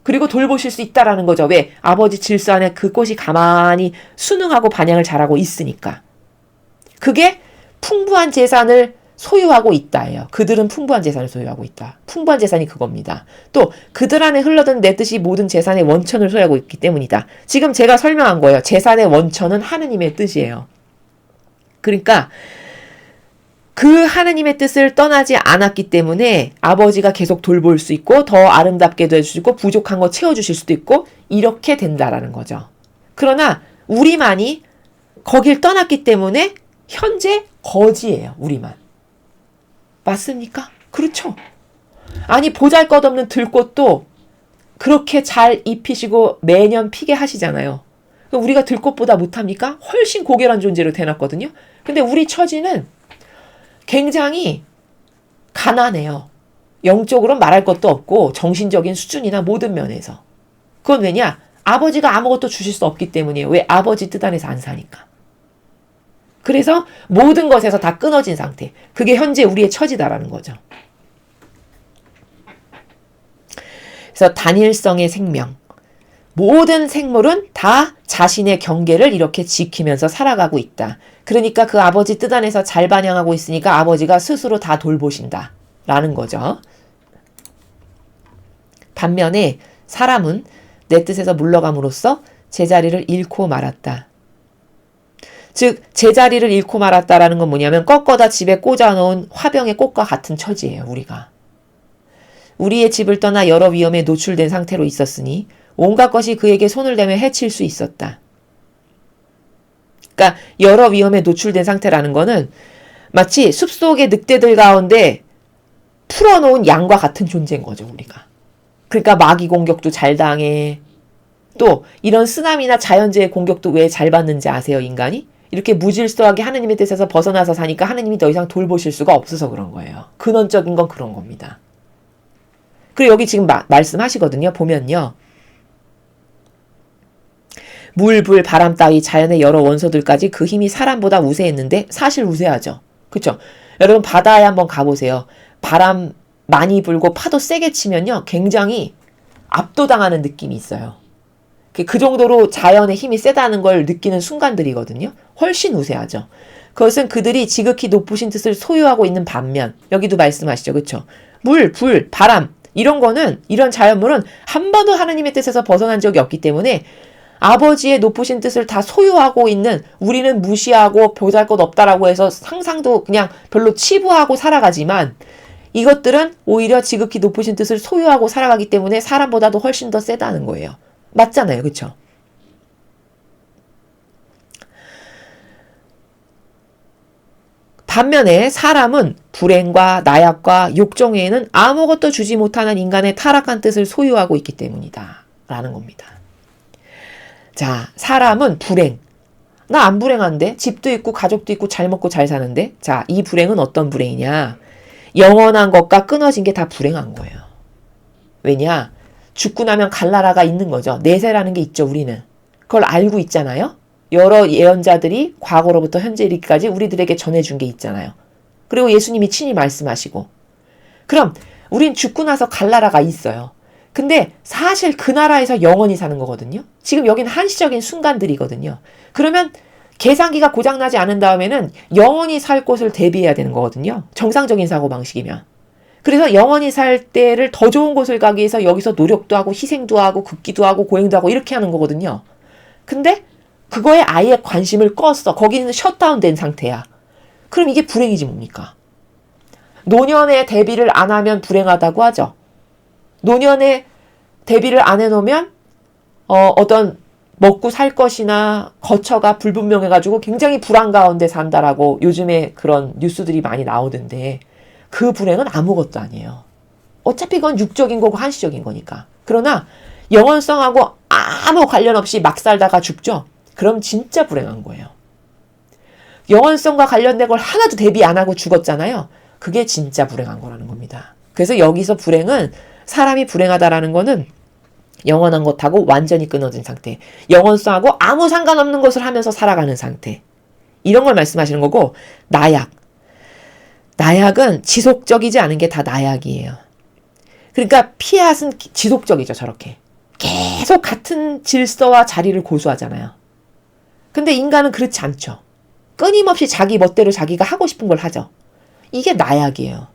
Speaker 1: 그리고 돌보실 수 있다라는 거죠. 왜? 아버지 질서 안에 그 꽃이 가만히 순응하고 반향을 잘하고 있으니까. 그게 풍부한 재산을 소유하고 있다예요. 그들은 풍부한 재산을 소유하고 있다. 풍부한 재산이 그겁니다. 또 그들 안에 흘러든 내 뜻이 모든 재산의 원천을 소유하고 있기 때문이다. 지금 제가 설명한 거예요. 재산의 원천은 하느님의 뜻이에요. 그러니까 그 하느님의 뜻을 떠나지 않았기 때문에 아버지가 계속 돌볼 수 있고 더 아름답게도 해주시고 부족한 거 채워주실 수도 있고 이렇게 된다라는 거죠. 그러나 우리만이 거길 떠났기 때문에 현재 거지예요. 우리만. 맞습니까? 그렇죠. 아니 보잘것없는 들꽃도 그렇게 잘 입히시고 매년 피게 하시잖아요. 우리가 들꽃보다 못합니까? 훨씬 고결한 존재로 대놨거든요. 근데 우리 처지는 굉장히 가난해요. 영적으로 말할 것도 없고 정신적인 수준이나 모든 면에서. 그건 왜냐? 아버지가 아무것도 주실 수 없기 때문이에요. 왜? 아버지 뜻 안에서 안 사니까. 그래서 모든 것에서 다 끊어진 상태. 그게 현재 우리의 처지다라는 거죠. 그래서 단일성의 생명. 모든 생물은 다 자신의 경계를 이렇게 지키면서 살아가고 있다. 그러니까 그 아버지 뜻 안에서 잘 반영하고 있으니까 아버지가 스스로 다 돌보신다. 라는 거죠. 반면에 사람은 내 뜻에서 물러감으로써 제자리를 잃고 말았다. 즉 제자리를 잃고 말았다라는 건 뭐냐면 꺾어다 집에 꽂아놓은 화병의 꽃과 같은 처지예요. 우리가. 우리의 집을 떠나 여러 위험에 노출된 상태로 있었으니 온갖 것이 그에게 손을 대며 해칠 수 있었다. 그러니까 여러 위험에 노출된 상태라는 거는 마치 숲속의 늑대들 가운데 풀어놓은 양과 같은 존재인 거죠, 우리가. 그러니까 마귀 공격도 잘 당해. 또 이런 쓰나미나 자연재해 공격도 왜 잘 받는지 아세요, 인간이? 이렇게 무질서하게 하느님의 뜻에서 벗어나서 사니까 하느님이 더 이상 돌보실 수가 없어서 그런 거예요. 근원적인 건 그런 겁니다. 그리고 여기 지금 말씀하시거든요. 보면요. 물, 불, 바람 따위 자연의 여러 원소들까지 그 힘이 사람보다 우세했는데 사실 우세하죠. 그렇죠? 여러분 바다에 한번 가보세요. 바람 많이 불고 파도 세게 치면요. 굉장히 압도당하는 느낌이 있어요. 그 정도로 자연의 힘이 세다는 걸 느끼는 순간들이거든요. 훨씬 우세하죠. 그것은 그들이 지극히 높으신 뜻을 소유하고 있는 반면 여기도 말씀하시죠. 그렇죠? 물, 불, 바람 이런 거는 이런 자연물은 한 번도 하느님의 뜻에서 벗어난 적이 없기 때문에 아버지의 높으신 뜻을 다 소유하고 있는 우리는 무시하고 보잘것없다라고 해서 상상도 그냥 별로 치부하고 살아가지만 이것들은 오히려 지극히 높으신 뜻을 소유하고 살아가기 때문에 사람보다도 훨씬 더 세다는 거예요. 맞잖아요. 그렇죠? 반면에 사람은 불행과 나약과 욕정 외에는 아무것도 주지 못하는 인간의 타락한 뜻을 소유하고 있기 때문이다. 라는 겁니다. 자, 사람은 불행. 나 안 불행한데? 집도 있고 가족도 있고 잘 먹고 잘 사는데? 자, 이 불행은 어떤 불행이냐? 영원한 것과 끊어진 게 다 불행한 거예요. 왜냐? 죽고 나면 갈 나라가 있는 거죠. 내세라는 게 있죠, 우리는. 그걸 알고 있잖아요. 여러 예언자들이 과거로부터 현재 이르기까지 우리들에게 전해준 게 있잖아요. 그리고 예수님이 친히 말씀하시고. 그럼 우린 죽고 나서 갈 나라가 있어요. 근데 사실 그 나라에서 영원히 사는 거거든요. 지금 여긴 한시적인 순간들이거든요. 그러면 계산기가 고장나지 않은 다음에는 영원히 살 곳을 대비해야 되는 거거든요. 정상적인 사고방식이면. 그래서 영원히 살 때를 더 좋은 곳을 가기 위해서 여기서 노력도 하고 희생도 하고 긋기도 하고 고행도 하고 이렇게 하는 거거든요. 근데 그거에 아예 관심을 껐어. 거기는 셧다운 된 상태야. 그럼 이게 불행이지 뭡니까? 노년에 대비를 안 하면 불행하다고 하죠. 노년에 대비를 안 해놓으면 어떤 먹고 살 것이나 거처가 불분명해가지고 굉장히 불안 가운데 산다라고 요즘에 그런 뉴스들이 많이 나오던데 그 불행은 아무것도 아니에요. 어차피 그건 육적인 거고 한시적인 거니까. 그러나 영원성하고 아무 관련 없이 막 살다가 죽죠? 그럼 진짜 불행한 거예요. 영원성과 관련된 걸 하나도 대비 안 하고 죽었잖아요. 그게 진짜 불행한 거라는 겁니다. 그래서 여기서 불행은 사람이 불행하다라는 거는 영원한 것하고 완전히 끊어진 상태. 영원성하고 아무 상관없는 것을 하면서 살아가는 상태. 이런 걸 말씀하시는 거고 나약. 나약은 지속적이지 않은 게 다 나약이에요. 그러니까 피앗은 지속적이죠. 저렇게. 계속 같은 질서와 자리를 고수하잖아요. 근데 인간은 그렇지 않죠. 끊임없이 자기 멋대로 자기가 하고 싶은 걸 하죠. 이게 나약이에요.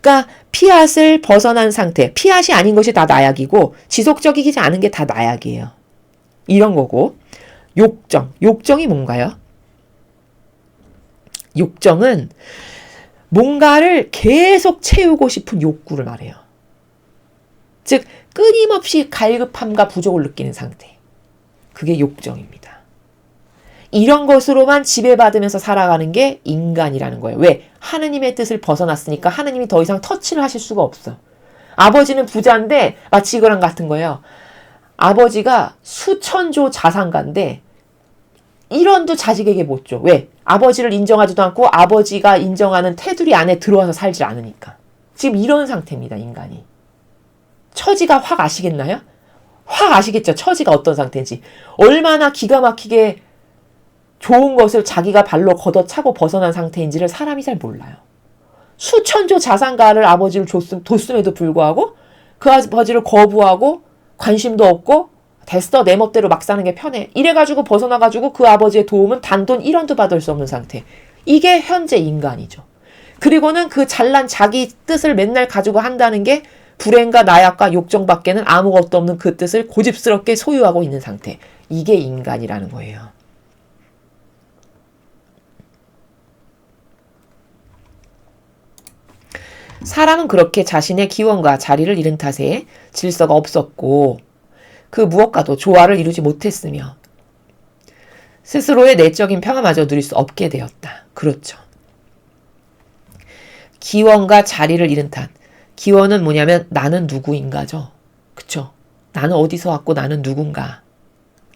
Speaker 1: 그러니까 피앗을 벗어난 상태, 피앗이 아닌 것이 다 나약이고 지속적이지 않은 게 다 나약이에요. 이런 거고 욕정, 욕정이 뭔가요? 욕정은 뭔가를 계속 채우고 싶은 욕구를 말해요. 즉 끊임없이 갈급함과 부족을 느끼는 상태. 그게 욕정입니다. 이런 것으로만 지배받으면서 살아가는 게 인간이라는 거예요. 왜? 하느님의 뜻을 벗어났으니까 하느님이 더 이상 터치를 하실 수가 없어. 아버지는 부자인데 마치 이거랑 같은 거예요. 아버지가 수천조 자산가인데 1원도 자식에게 못 줘. 왜? 아버지를 인정하지도 않고 아버지가 인정하는 테두리 안에 들어와서 살지 않으니까. 지금 이런 상태입니다. 인간이. 처지가 확 아시겠나요? 확 아시겠죠? 처지가 어떤 상태인지. 얼마나 기가 막히게 좋은 것을 자기가 발로 걷어차고 벗어난 상태인지를 사람이 잘 몰라요. 수천조 자산가를 아버지를 뒀음에도 불구하고 그 아버지를 거부하고 관심도 없고 됐어 내 멋대로 막 사는 게 편해. 이래가지고 벗어나가지고 그 아버지의 도움은 단돈 1원도 받을 수 없는 상태. 이게 현재 인간이죠. 그리고는 그 잘난 자기 뜻을 맨날 가지고 한다는 게 불행과 나약과 욕정밖에는 아무것도 없는 그 뜻을 고집스럽게 소유하고 있는 상태. 이게 인간이라는 거예요. 사람은 그렇게 자신의 기원과 자리를 잃은 탓에 질서가 없었고 그 무엇과도 조화를 이루지 못했으며 스스로의 내적인 평화마저 누릴 수 없게 되었다. 그렇죠. 기원과 자리를 잃은 탓. 기원은 뭐냐면 나는 누구인가죠. 그쵸? 나는 어디서 왔고 나는 누군가.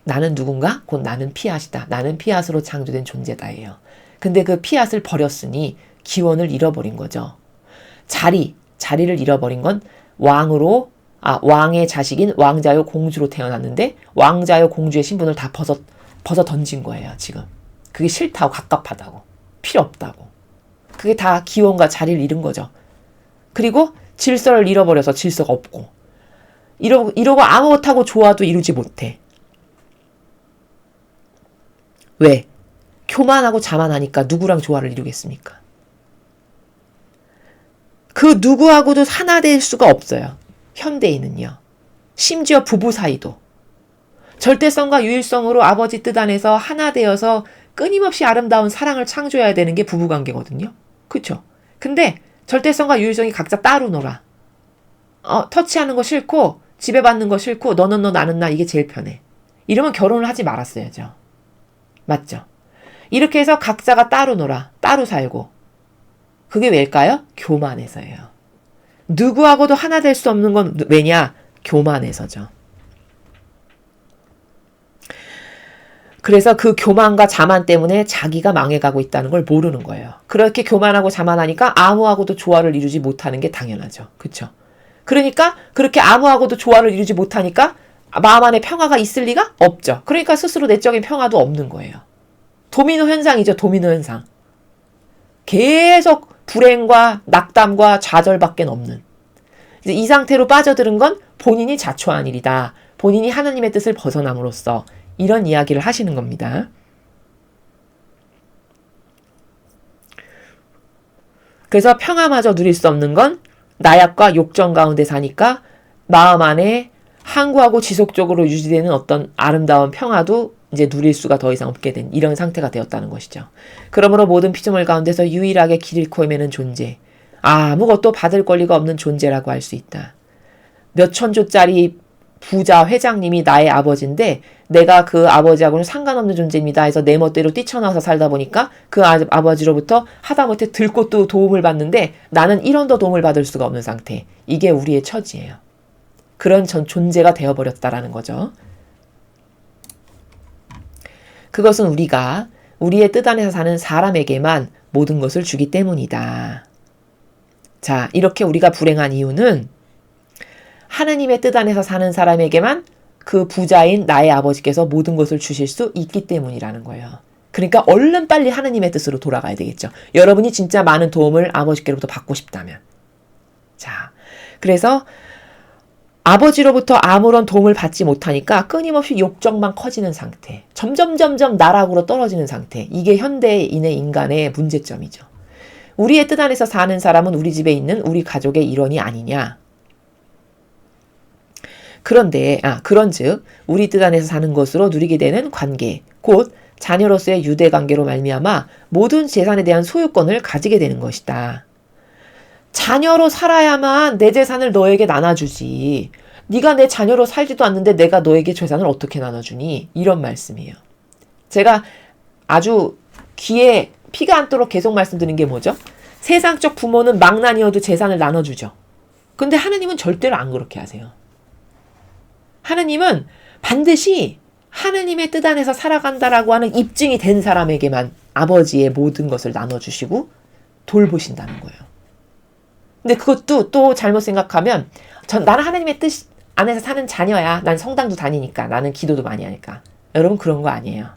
Speaker 1: 나는 누군가? 곧 나는 피앗이다. 나는 피앗으로 창조된 존재다예요. 근데 그 피앗을 버렸으니 기원을 잃어버린 거죠. 자리를 잃어버린 건 왕의 자식인 왕자요 공주로 태어났는데 왕자요 공주의 신분을 다 벗어 던진 거예요, 지금. 그게 싫다고, 갑갑하다고, 필요 없다고. 그게 다 기원과 자리를 잃은 거죠. 그리고 질서를 잃어버려서 질서가 없고, 이러고 아무것하고 조화도 이루지 못해. 왜? 교만하고 자만하니까 누구랑 조화를 이루겠습니까? 그 누구하고도 하나 될 수가 없어요. 현대인은요. 심지어 부부 사이도. 절대성과 유일성으로 아버지 뜻 안에서 하나 되어서 끊임없이 아름다운 사랑을 창조해야 되는 게 부부관계거든요. 그쵸? 근데 절대성과 유일성이 각자 따로 놀아. 터치하는 거 싫고 지배받는 거 싫고 너는 너 나는 나 이게 제일 편해. 이러면 결혼을 하지 말았어야죠. 맞죠? 이렇게 해서 각자가 따로 놀아. 따로 살고. 그게 왜일까요? 교만해서예요. 누구하고도 하나 될 수 없는 건 왜냐? 교만해서죠. 그래서 그 교만과 자만 때문에 자기가 망해가고 있다는 걸 모르는 거예요. 그렇게 교만하고 자만하니까 아무하고도 조화를 이루지 못하는 게 당연하죠. 그렇죠? 그러니까 그렇게 아무하고도 조화를 이루지 못하니까 마음 안에 평화가 있을 리가 없죠. 그러니까 스스로 내적인 평화도 없는 거예요. 도미노 현상이죠. 도미노 현상. 계속 불행과 낙담과 좌절밖에 없는. 이제 이 상태로 빠져드는 건 본인이 자초한 일이다. 본인이 하나님의 뜻을 벗어남으로써 이런 이야기를 하시는 겁니다. 그래서 평화마저 누릴 수 없는 건 나약과 욕정 가운데 사니까 마음 안에 항구하고 지속적으로 유지되는 어떤 아름다운 평화도 이제 누릴 수가 더 이상 없게 된 이런 상태가 되었다는 것이죠. 그러므로 모든 피조물 가운데서 유일하게 길 잃고 헤매는 존재, 아무것도 받을 권리가 없는 존재라고 할 수 있다. 몇 천조짜리 부자 회장님이 나의 아버지인데 내가 그 아버지하고는 상관없는 존재입니다 해서 내 멋대로 뛰쳐나와서 살다 보니까 그 아버지로부터 하다못해 들꽃도 도움을 받는데 나는 1원도 도움을 받을 수가 없는 상태. 이게 우리의 처지예요. 그런 존재가 되어버렸다라는 거죠. 그것은 우리가 우리의 뜻 안에서 사는 사람에게만 모든 것을 주기 때문이다. 자, 이렇게 우리가 불행한 이유는 하나님의 뜻 안에서 사는 사람에게만 그 부자인 나의 아버지께서 모든 것을 주실 수 있기 때문이라는 거예요. 그러니까 얼른 빨리 하나님의 뜻으로 돌아가야 되겠죠. 여러분이 진짜 많은 도움을 아버지께로부터 받고 싶다면. 자, 그래서 아버지로부터 아무런 도움을 받지 못하니까 끊임없이 욕정만 커지는 상태. 점점 나락으로 떨어지는 상태. 이게 현대인의 인간의 문제점이죠. 우리의 뜻 안에서 사는 사람은 우리 집에 있는 우리 가족의 일원이 아니냐. 그런데 그런즉 우리 뜻 안에서 사는 것으로 누리게 되는 관계, 곧 자녀로서의 유대 관계로 말미암아 모든 재산에 대한 소유권을 가지게 되는 것이다. 자녀로 살아야만 내 재산을 너에게 나눠주지. 네가 내 자녀로 살지도 않는데 내가 너에게 재산을 어떻게 나눠주니? 이런 말씀이에요. 제가 아주 귀에 피가 안도록 계속 말씀드린 게 뭐죠? 세상적 부모는 망나니여도 재산을 나눠주죠. 근데 하나님은 절대로 안 그렇게 하세요. 하나님은 반드시 하나님의 뜻 안에서 살아간다라고 하는 입증이 된 사람에게만 아버지의 모든 것을 나눠주시고 돌보신다는 거예요. 근데 그것도 또 잘못 생각하면 나는 하나님의 뜻 안에서 사는 자녀야. 난 성당도 다니니까. 나는 기도도 많이 하니까. 여러분 그런 거 아니에요.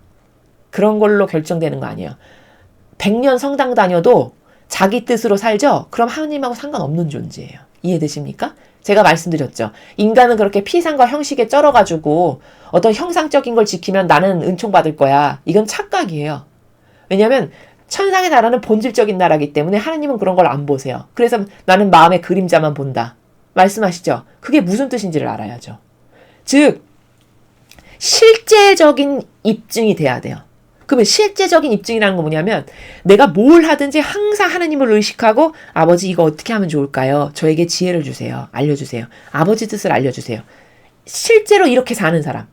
Speaker 1: 그런 걸로 결정되는 거 아니에요. 100년 성당 다녀도 자기 뜻으로 살죠? 그럼 하나님하고 상관없는 존재예요. 이해되십니까? 제가 말씀드렸죠. 인간은 그렇게 피상과 형식에 쩔어가지고 어떤 형상적인 걸 지키면 나는 은총받을 거야. 이건 착각이에요. 왜냐하면 천상의 나라는 본질적인 나라이기 때문에 하나님은 그런 걸 안 보세요. 그래서 나는 마음의 그림자만 본다. 말씀하시죠. 그게 무슨 뜻인지를 알아야죠. 즉 실제적인 입증이 돼야 돼요. 그러면 실제적인 입증이라는 건 뭐냐면 내가 뭘 하든지 항상 하나님을 의식하고 아버지 이거 어떻게 하면 좋을까요? 저에게 지혜를 주세요. 알려주세요. 아버지 뜻을 알려주세요. 실제로 이렇게 사는 사람,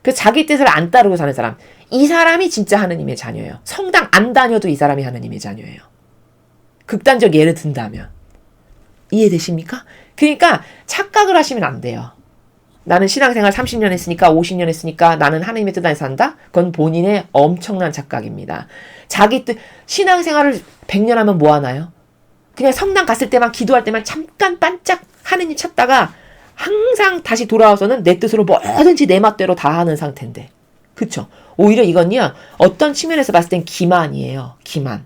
Speaker 1: 그 자기 뜻을 안 따르고 사는 사람, 이 사람이 진짜 하느님의 자녀예요. 성당 안 다녀도 이 사람이 하느님의 자녀예요. 극단적 예를 든다면. 이해되십니까? 그러니까 착각을 하시면 안 돼요. 나는 신앙생활 30년 했으니까 50년 했으니까 나는 하느님의 뜻 안에 산다? 그건 본인의 엄청난 착각입니다. 자기 뜻, 신앙생활을 100년 하면 뭐 하나요? 그냥 성당 갔을 때만 기도할 때만 잠깐 반짝 하느님 찾다가 항상 다시 돌아와서는 내 뜻으로 뭐든지 내 맛대로 다 하는 상태인데. 그쵸? 오히려 이건요, 어떤 측면에서 봤을 땐 기만이에요. 기만.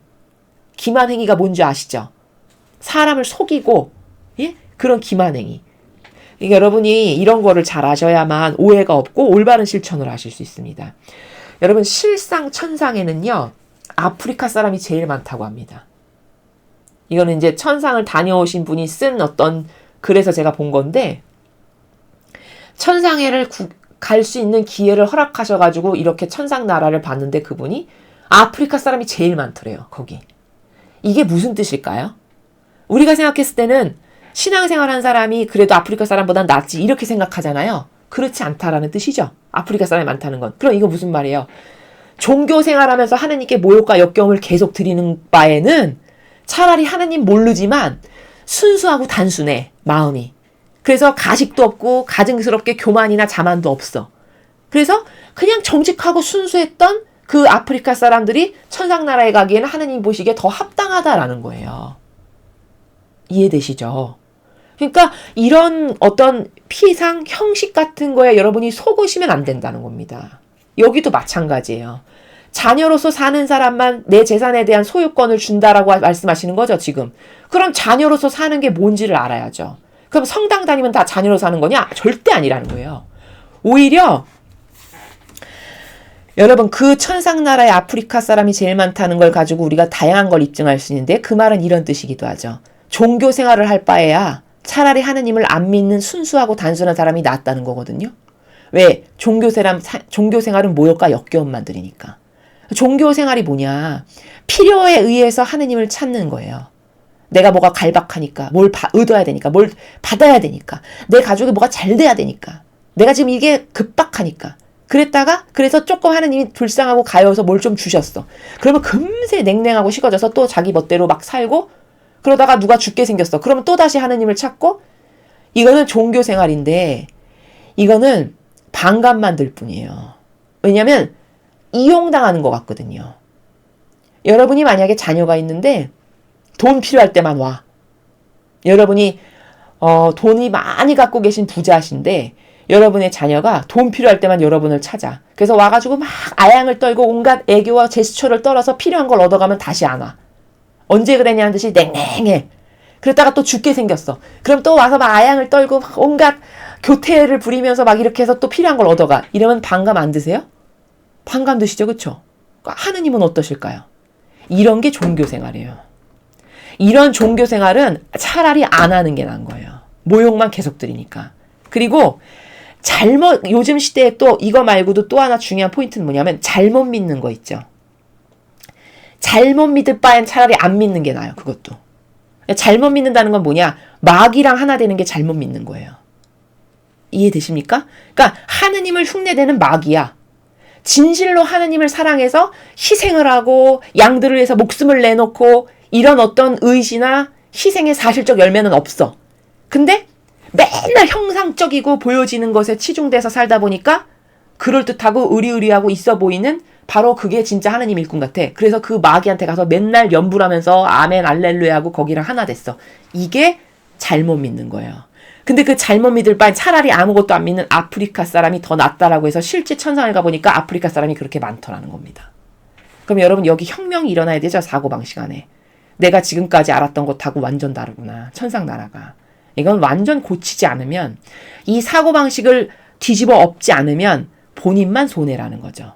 Speaker 1: 기만 행위가 뭔지 아시죠? 사람을 속이고, 예? 그런 기만 행위. 그러니까 여러분이 이런 거를 잘 아셔야만 오해가 없고 올바른 실천을 하실 수 있습니다. 여러분, 실상 천상에는요, 아프리카 사람이 제일 많다고 합니다. 이거는 이제 천상을 다녀오신 분이 쓴 어떤 글에서 제가 본 건데, 천상에를 갈 수 있는 기회를 허락하셔가지고 이렇게 천상 나라를 봤는데 그분이 아프리카 사람이 제일 많더래요, 거기. 이게 무슨 뜻일까요? 우리가 생각했을 때는 신앙생활 한 사람이 그래도 아프리카 사람보단 낫지 이렇게 생각하잖아요. 그렇지 않다라는 뜻이죠. 아프리카 사람이 많다는 건. 그럼 이거 무슨 말이에요? 종교 생활하면서 하느님께 모욕과 역경을 계속 드리는 바에는 차라리 하느님 모르지만 순수하고 단순해, 마음이. 그래서 가식도 없고 가증스럽게 교만이나 자만도 없어. 그래서 그냥 정직하고 순수했던 그 아프리카 사람들이 천상나라에 가기에는 하느님 보시기에 더 합당하다라는 거예요. 이해되시죠? 그러니까 이런 어떤 피상, 형식 같은 거에 여러분이 속으시면 안 된다는 겁니다. 여기도 마찬가지예요. 자녀로서 사는 사람만 내 재산에 대한 소유권을 준다라고 말씀하시는 거죠, 지금. 그럼 자녀로서 사는 게 뭔지를 알아야죠. 그럼 성당 다니면 다 자녀로 사는 거냐? 절대 아니라는 거예요. 오히려 여러분, 그 천상나라의 아프리카 사람이 제일 많다는 걸 가지고 우리가 다양한 걸 입증할 수 있는데 그 말은 이런 뜻이기도 하죠. 종교 생활을 할 바에야 차라리 하느님을 안 믿는 순수하고 단순한 사람이 낫다는 거거든요. 왜? 종교 생활은 모욕과 역겨움만 들이니까. 종교 생활이 뭐냐? 필요에 의해서 하느님을 찾는 거예요. 내가 뭐가 갈박하니까, 뭘 얻어야 되니까, 뭘 받아야 되니까, 내 가족이 뭐가 잘 돼야 되니까, 내가 지금 이게 급박하니까. 그래서 조금 하느님이 불쌍하고 가여워서 뭘 좀 주셨어. 그러면 금세 냉랭하고 식어져서 또 자기 멋대로 막 살고, 그러다가 누가 죽게 생겼어. 그러면 또 다시 하느님을 찾고, 이거는 종교 생활인데, 이거는 반감만 들 뿐이에요. 왜냐면, 이용당하는 것 같거든요. 여러분이 만약에 자녀가 있는데, 돈 필요할 때만 와. 여러분이 돈이 많이 갖고 계신 부자신데 여러분의 자녀가 돈 필요할 때만 여러분을 찾아. 그래서 와가지고 막 아양을 떨고 온갖 애교와 제스처를 떨어서 필요한 걸 얻어가면 다시 안 와. 언제 그랬냐는 듯이 냉랭해. 그러다가 또 죽게 생겼어. 그럼 또 와서 막 아양을 떨고 막 온갖 교태를 부리면서 막 이렇게 해서 또 필요한 걸 얻어가. 이러면 반감 안 드세요? 반감 드시죠, 그쵸? 하느님은 어떠실까요? 이런 게 종교 생활이에요. 이런 종교 생활은 차라리 안 하는 게 나은 거예요. 모욕만 계속 드리니까. 그리고 요즘 시대에 또 이거 말고도 또 하나 중요한 포인트는 뭐냐면 잘못 믿는 거 있죠. 잘못 믿을 바엔 차라리 안 믿는 게 나아요. 그것도. 잘못 믿는다는 건 뭐냐? 마귀랑 하나 되는 게 잘못 믿는 거예요. 이해되십니까? 그러니까 하느님을 흉내내는 마귀야. 진실로 하느님을 사랑해서 희생을 하고 양들을 위해서 목숨을 내놓고 이런 어떤 의지나 희생의 사실적 열매는 없어. 근데 맨날 형상적이고 보여지는 것에 치중돼서 살다 보니까 그럴듯하고 의리의리하고 있어 보이는 바로 그게 진짜 하느님 일꾼 같아. 그래서 그 마귀한테 가서 맨날 연불하면서 아멘 알렐루야 하고 거기랑 하나 됐어. 이게 잘못 믿는 거예요. 근데 그 잘못 믿을 바엔 차라리 아무것도 안 믿는 아프리카 사람이 더 낫다라고 해서 실제 천상을 가보니까 아프리카 사람이 그렇게 많더라는 겁니다. 그럼 여러분 여기 혁명이 일어나야 되죠. 사고방식 안에. 내가 지금까지 알았던 것하고 완전 다르구나. 천상 나라가. 이건 완전 고치지 않으면 이 사고방식을 뒤집어 엎지 않으면 본인만 손해라는 거죠.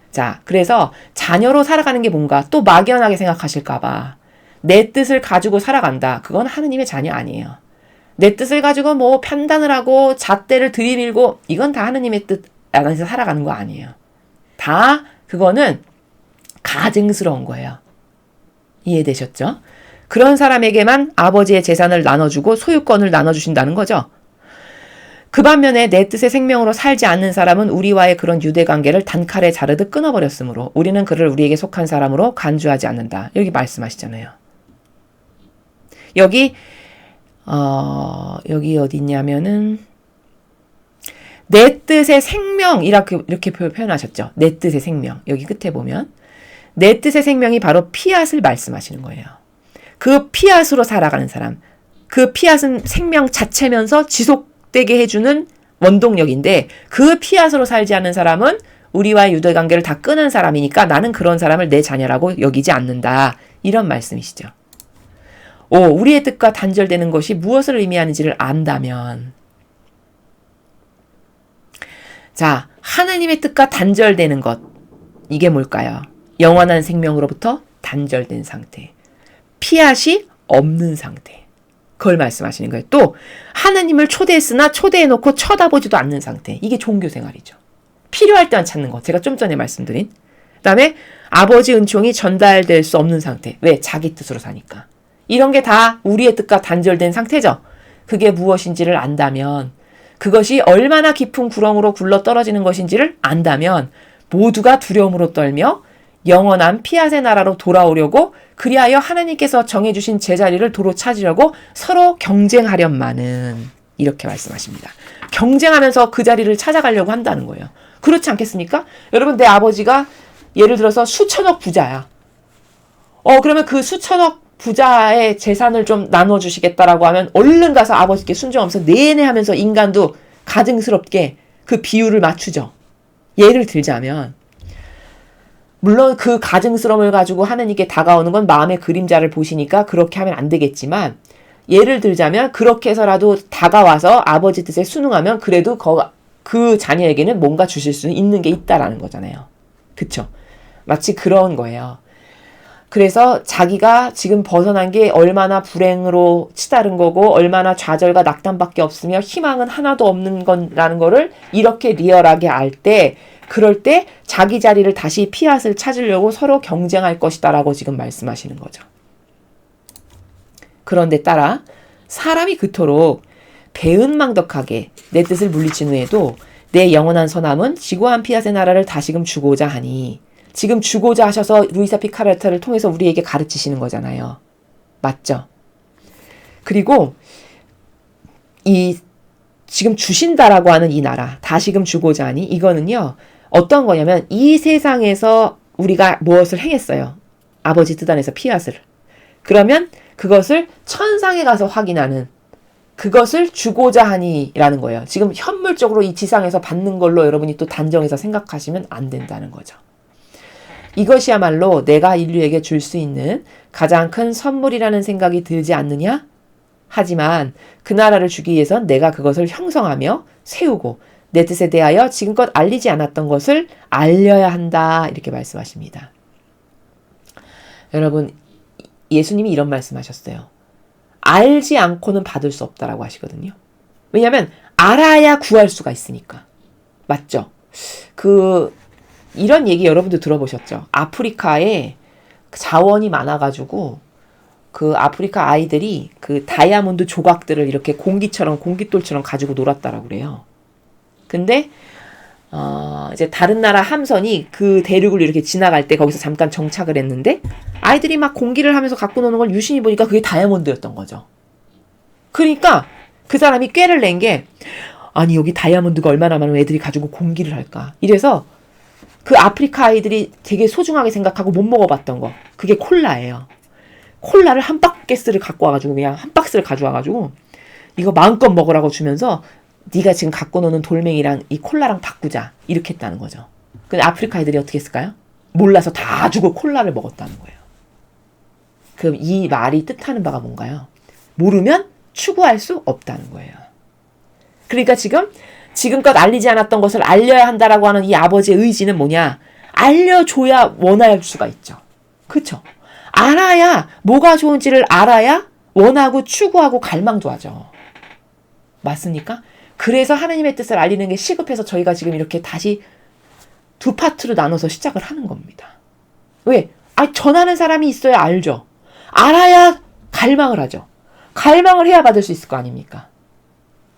Speaker 1: 자, 그래서 자녀로 살아가는 게 뭔가 또 막연하게 생각하실까 봐. 내 뜻을 가지고 살아간다. 그건 하느님의 자녀 아니에요. 내 뜻을 가지고 뭐 판단을 하고 잣대를 들이밀고 이건 다 하느님의 뜻 안에서 살아가는 거 아니에요. 다 그거는 가증스러운 거예요. 이해되셨죠? 그런 사람에게만 아버지의 재산을 나눠주고 소유권을 나눠주신다는 거죠. 그 반면에 내 뜻의 생명으로 살지 않는 사람은 우리와의 그런 유대관계를 단칼에 자르듯 끊어버렸으므로 우리는 그를 우리에게 속한 사람으로 간주하지 않는다. 여기 말씀하시잖아요. 여기 어디 있냐면은 내 뜻의 생명 이렇게 표현하셨죠. 내 뜻의 생명. 여기 끝에 보면 내 뜻의 생명이 바로 피앗을 말씀하시는 거예요. 그 피앗으로 살아가는 사람. 그 피앗은 생명 자체면서 지속되게 해주는 원동력인데 그 피앗으로 살지 않는 사람은 우리와의 유대관계를 다 끊은 사람이니까 나는 그런 사람을 내 자녀라고 여기지 않는다. 이런 말씀이시죠. 우리의 뜻과 단절되는 것이 무엇을 의미하는지를 안다면 자, 하나님의 뜻과 단절되는 것 이게 뭘까요? 영원한 생명으로부터 단절된 상태. 피앗이 없는 상태. 그걸 말씀하시는 거예요. 또 하나님을 초대했으나 초대해놓고 쳐다보지도 않는 상태. 이게 종교생활이죠. 필요할 때만 찾는 것. 제가 좀 전에 말씀드린. 그 다음에 아버지 은총이 전달될 수 없는 상태. 왜? 자기 뜻으로 사니까. 이런 게 다 우리의 뜻과 단절된 상태죠. 그게 무엇인지를 안다면 그것이 얼마나 깊은 구렁으로 굴러 떨어지는 것인지를 안다면 모두가 두려움으로 떨며 영원한 피앗의 나라로 돌아오려고 그리하여 하나님께서 정해주신 제자리를 도로 찾으려고 서로 경쟁하련마는 이렇게 말씀하십니다. 경쟁하면서 그 자리를 찾아가려고 한다는 거예요. 그렇지 않겠습니까? 여러분 내 아버지가 예를 들어서 수천억 부자야. 그러면 그 수천억 부자의 재산을 좀 나눠주시겠다라고 하면 얼른 가서 아버지께 순종하면서 내내 하면서 인간도 가증스럽게 그 비율을 맞추죠. 예를 들자면 물론 그 가증스러움을 가지고 하느님께 다가오는 건 마음의 그림자를 보시니까 그렇게 하면 안 되겠지만 예를 들자면 그렇게 해서라도 다가와서 아버지 뜻에 순응하면 그래도 그 자녀에게는 뭔가 주실 수 있는 게 있다라는 거잖아요. 그쵸? 마치 그런 거예요. 그래서 자기가 지금 벗어난 게 얼마나 불행으로 치달은 거고 얼마나 좌절과 낙담밖에 없으며 희망은 하나도 없는 거라는 거를 이렇게 리얼하게 알 때 그럴 때 자기 자리를 다시 피앗을 찾으려고 서로 경쟁할 것이다 라고 지금 말씀하시는 거죠. 그런데 따라 사람이 그토록 배은망덕하게 내 뜻을 물리친 후에도 내 영원한 선함은 지고한 피앗의 나라를 다시금 주고자 하니 지금 주고자 하셔서 루이사 피카르타를 통해서 우리에게 가르치시는 거잖아요. 맞죠? 그리고 이 지금 주신다라고 하는 이 나라 다시금 주고자 하니 이거는요. 어떤 거냐면 이 세상에서 우리가 무엇을 행했어요. 아버지 뜻 안에서 피앗을. 그러면 그것을 천상에 가서 확인하는 그것을 주고자 하니라는 거예요. 지금 현물적으로 이 지상에서 받는 걸로 여러분이 또 단정해서 생각하시면 안 된다는 거죠. 이것이야말로 내가 인류에게 줄 수 있는 가장 큰 선물이라는 생각이 들지 않느냐? 하지만 그 나라를 주기 위해선 내가 그것을 형성하며 세우고 내 뜻에 대하여 지금껏 알리지 않았던 것을 알려야 한다. 이렇게 말씀하십니다. 여러분, 예수님이 이런 말씀하셨어요. 알지 않고는 받을 수 없다라고 하시거든요. 왜냐하면 알아야 구할 수가 있으니까. 맞죠? 이런 얘기 여러분도 들어보셨죠? 아프리카에 자원이 많아가지고 그 아프리카 아이들이 그 다이아몬드 조각들을 이렇게 공깃돌처럼 가지고 놀았다라고 그래요. 근데 이제 다른 나라 함선이 그 대륙을 이렇게 지나갈 때 거기서 잠깐 정착을 했는데 아이들이 막 공기를 하면서 갖고 노는 걸 유심히 보니까 그게 다이아몬드였던 거죠. 그러니까 그 사람이 꾀를 낸 게 아니 여기 다이아몬드가 얼마나 많으면 애들이 가지고 공기를 할까. 이래서 그 아프리카 아이들이 되게 소중하게 생각하고 못 먹어봤던 거. 그게 콜라예요. 콜라를 한 박스를 갖고 와가지고 그냥 한 박스를 가져와가지고 이거 마음껏 먹으라고 주면서 네가 지금 갖고 노는 돌멩이랑 이 콜라랑 바꾸자. 이렇게 했다는 거죠. 근데 아프리카 아이들이 어떻게 했을까요? 몰라서 다 주고 콜라를 먹었다는 거예요. 그럼 이 말이 뜻하는 바가 뭔가요? 모르면 추구할 수 없다는 거예요. 그러니까 지금껏 알리지 않았던 것을 알려야 한다라고 하는 이 아버지의 의지는 뭐냐? 알려줘야 원할 수가 있죠. 그렇죠? 알아야 뭐가 좋은지를 알아야 원하고 추구하고 갈망도 하죠. 맞습니까? 그래서 하나님의 뜻을 알리는 게 시급해서 저희가 지금 이렇게 다시 두 파트로 나눠서 시작을 하는 겁니다. 왜? 전하는 사람이 있어야 알죠. 알아야 갈망을 하죠. 갈망을 해야 받을 수 있을 거 아닙니까?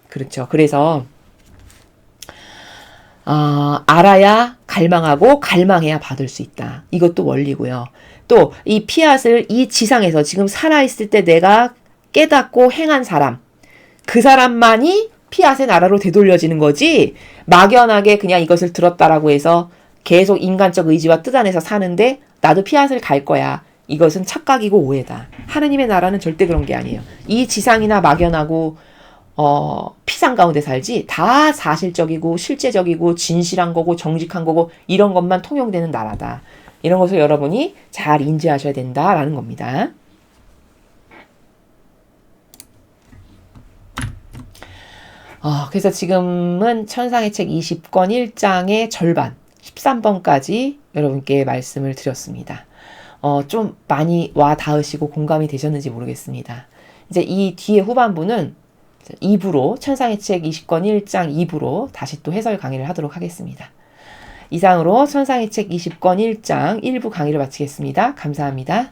Speaker 1: 그렇죠. 그래서 알아야 갈망하고 갈망해야 받을 수 있다. 이것도 원리고요. 또 이 피앗을 이 지상에서 지금 살아있을 때 내가 깨닫고 행한 사람, 그 사람만이 피앗의 나라로 되돌려지는 거지, 막연하게 그냥 이것을 들었다라고 해서 계속 인간적 의지와 뜻 안에서 사는데 나도 피앗을 갈 거야. 이것은 착각이고 오해다. 하느님의 나라는 절대 그런 게 아니에요. 이 지상이나 막연하고 피상 가운데 살지, 다 사실적이고 실제적이고 진실한 거고 정직한 거고 이런 것만 통용되는 나라다. 이런 것을 여러분이 잘 인지하셔야 된다라는 겁니다. 그래서 지금은 천상의 책 20권 1장의 절반 13번까지 여러분께 말씀을 드렸습니다. 좀 많이 와 닿으시고 공감이 되셨는지 모르겠습니다. 이제 이 뒤에 후반부는 2부로 천상의 책 20권 1장 2부로 다시 또 해설 강의를 하도록 하겠습니다. 이상으로 천상의 책 20권 1장 1부 강의를 마치겠습니다. 감사합니다.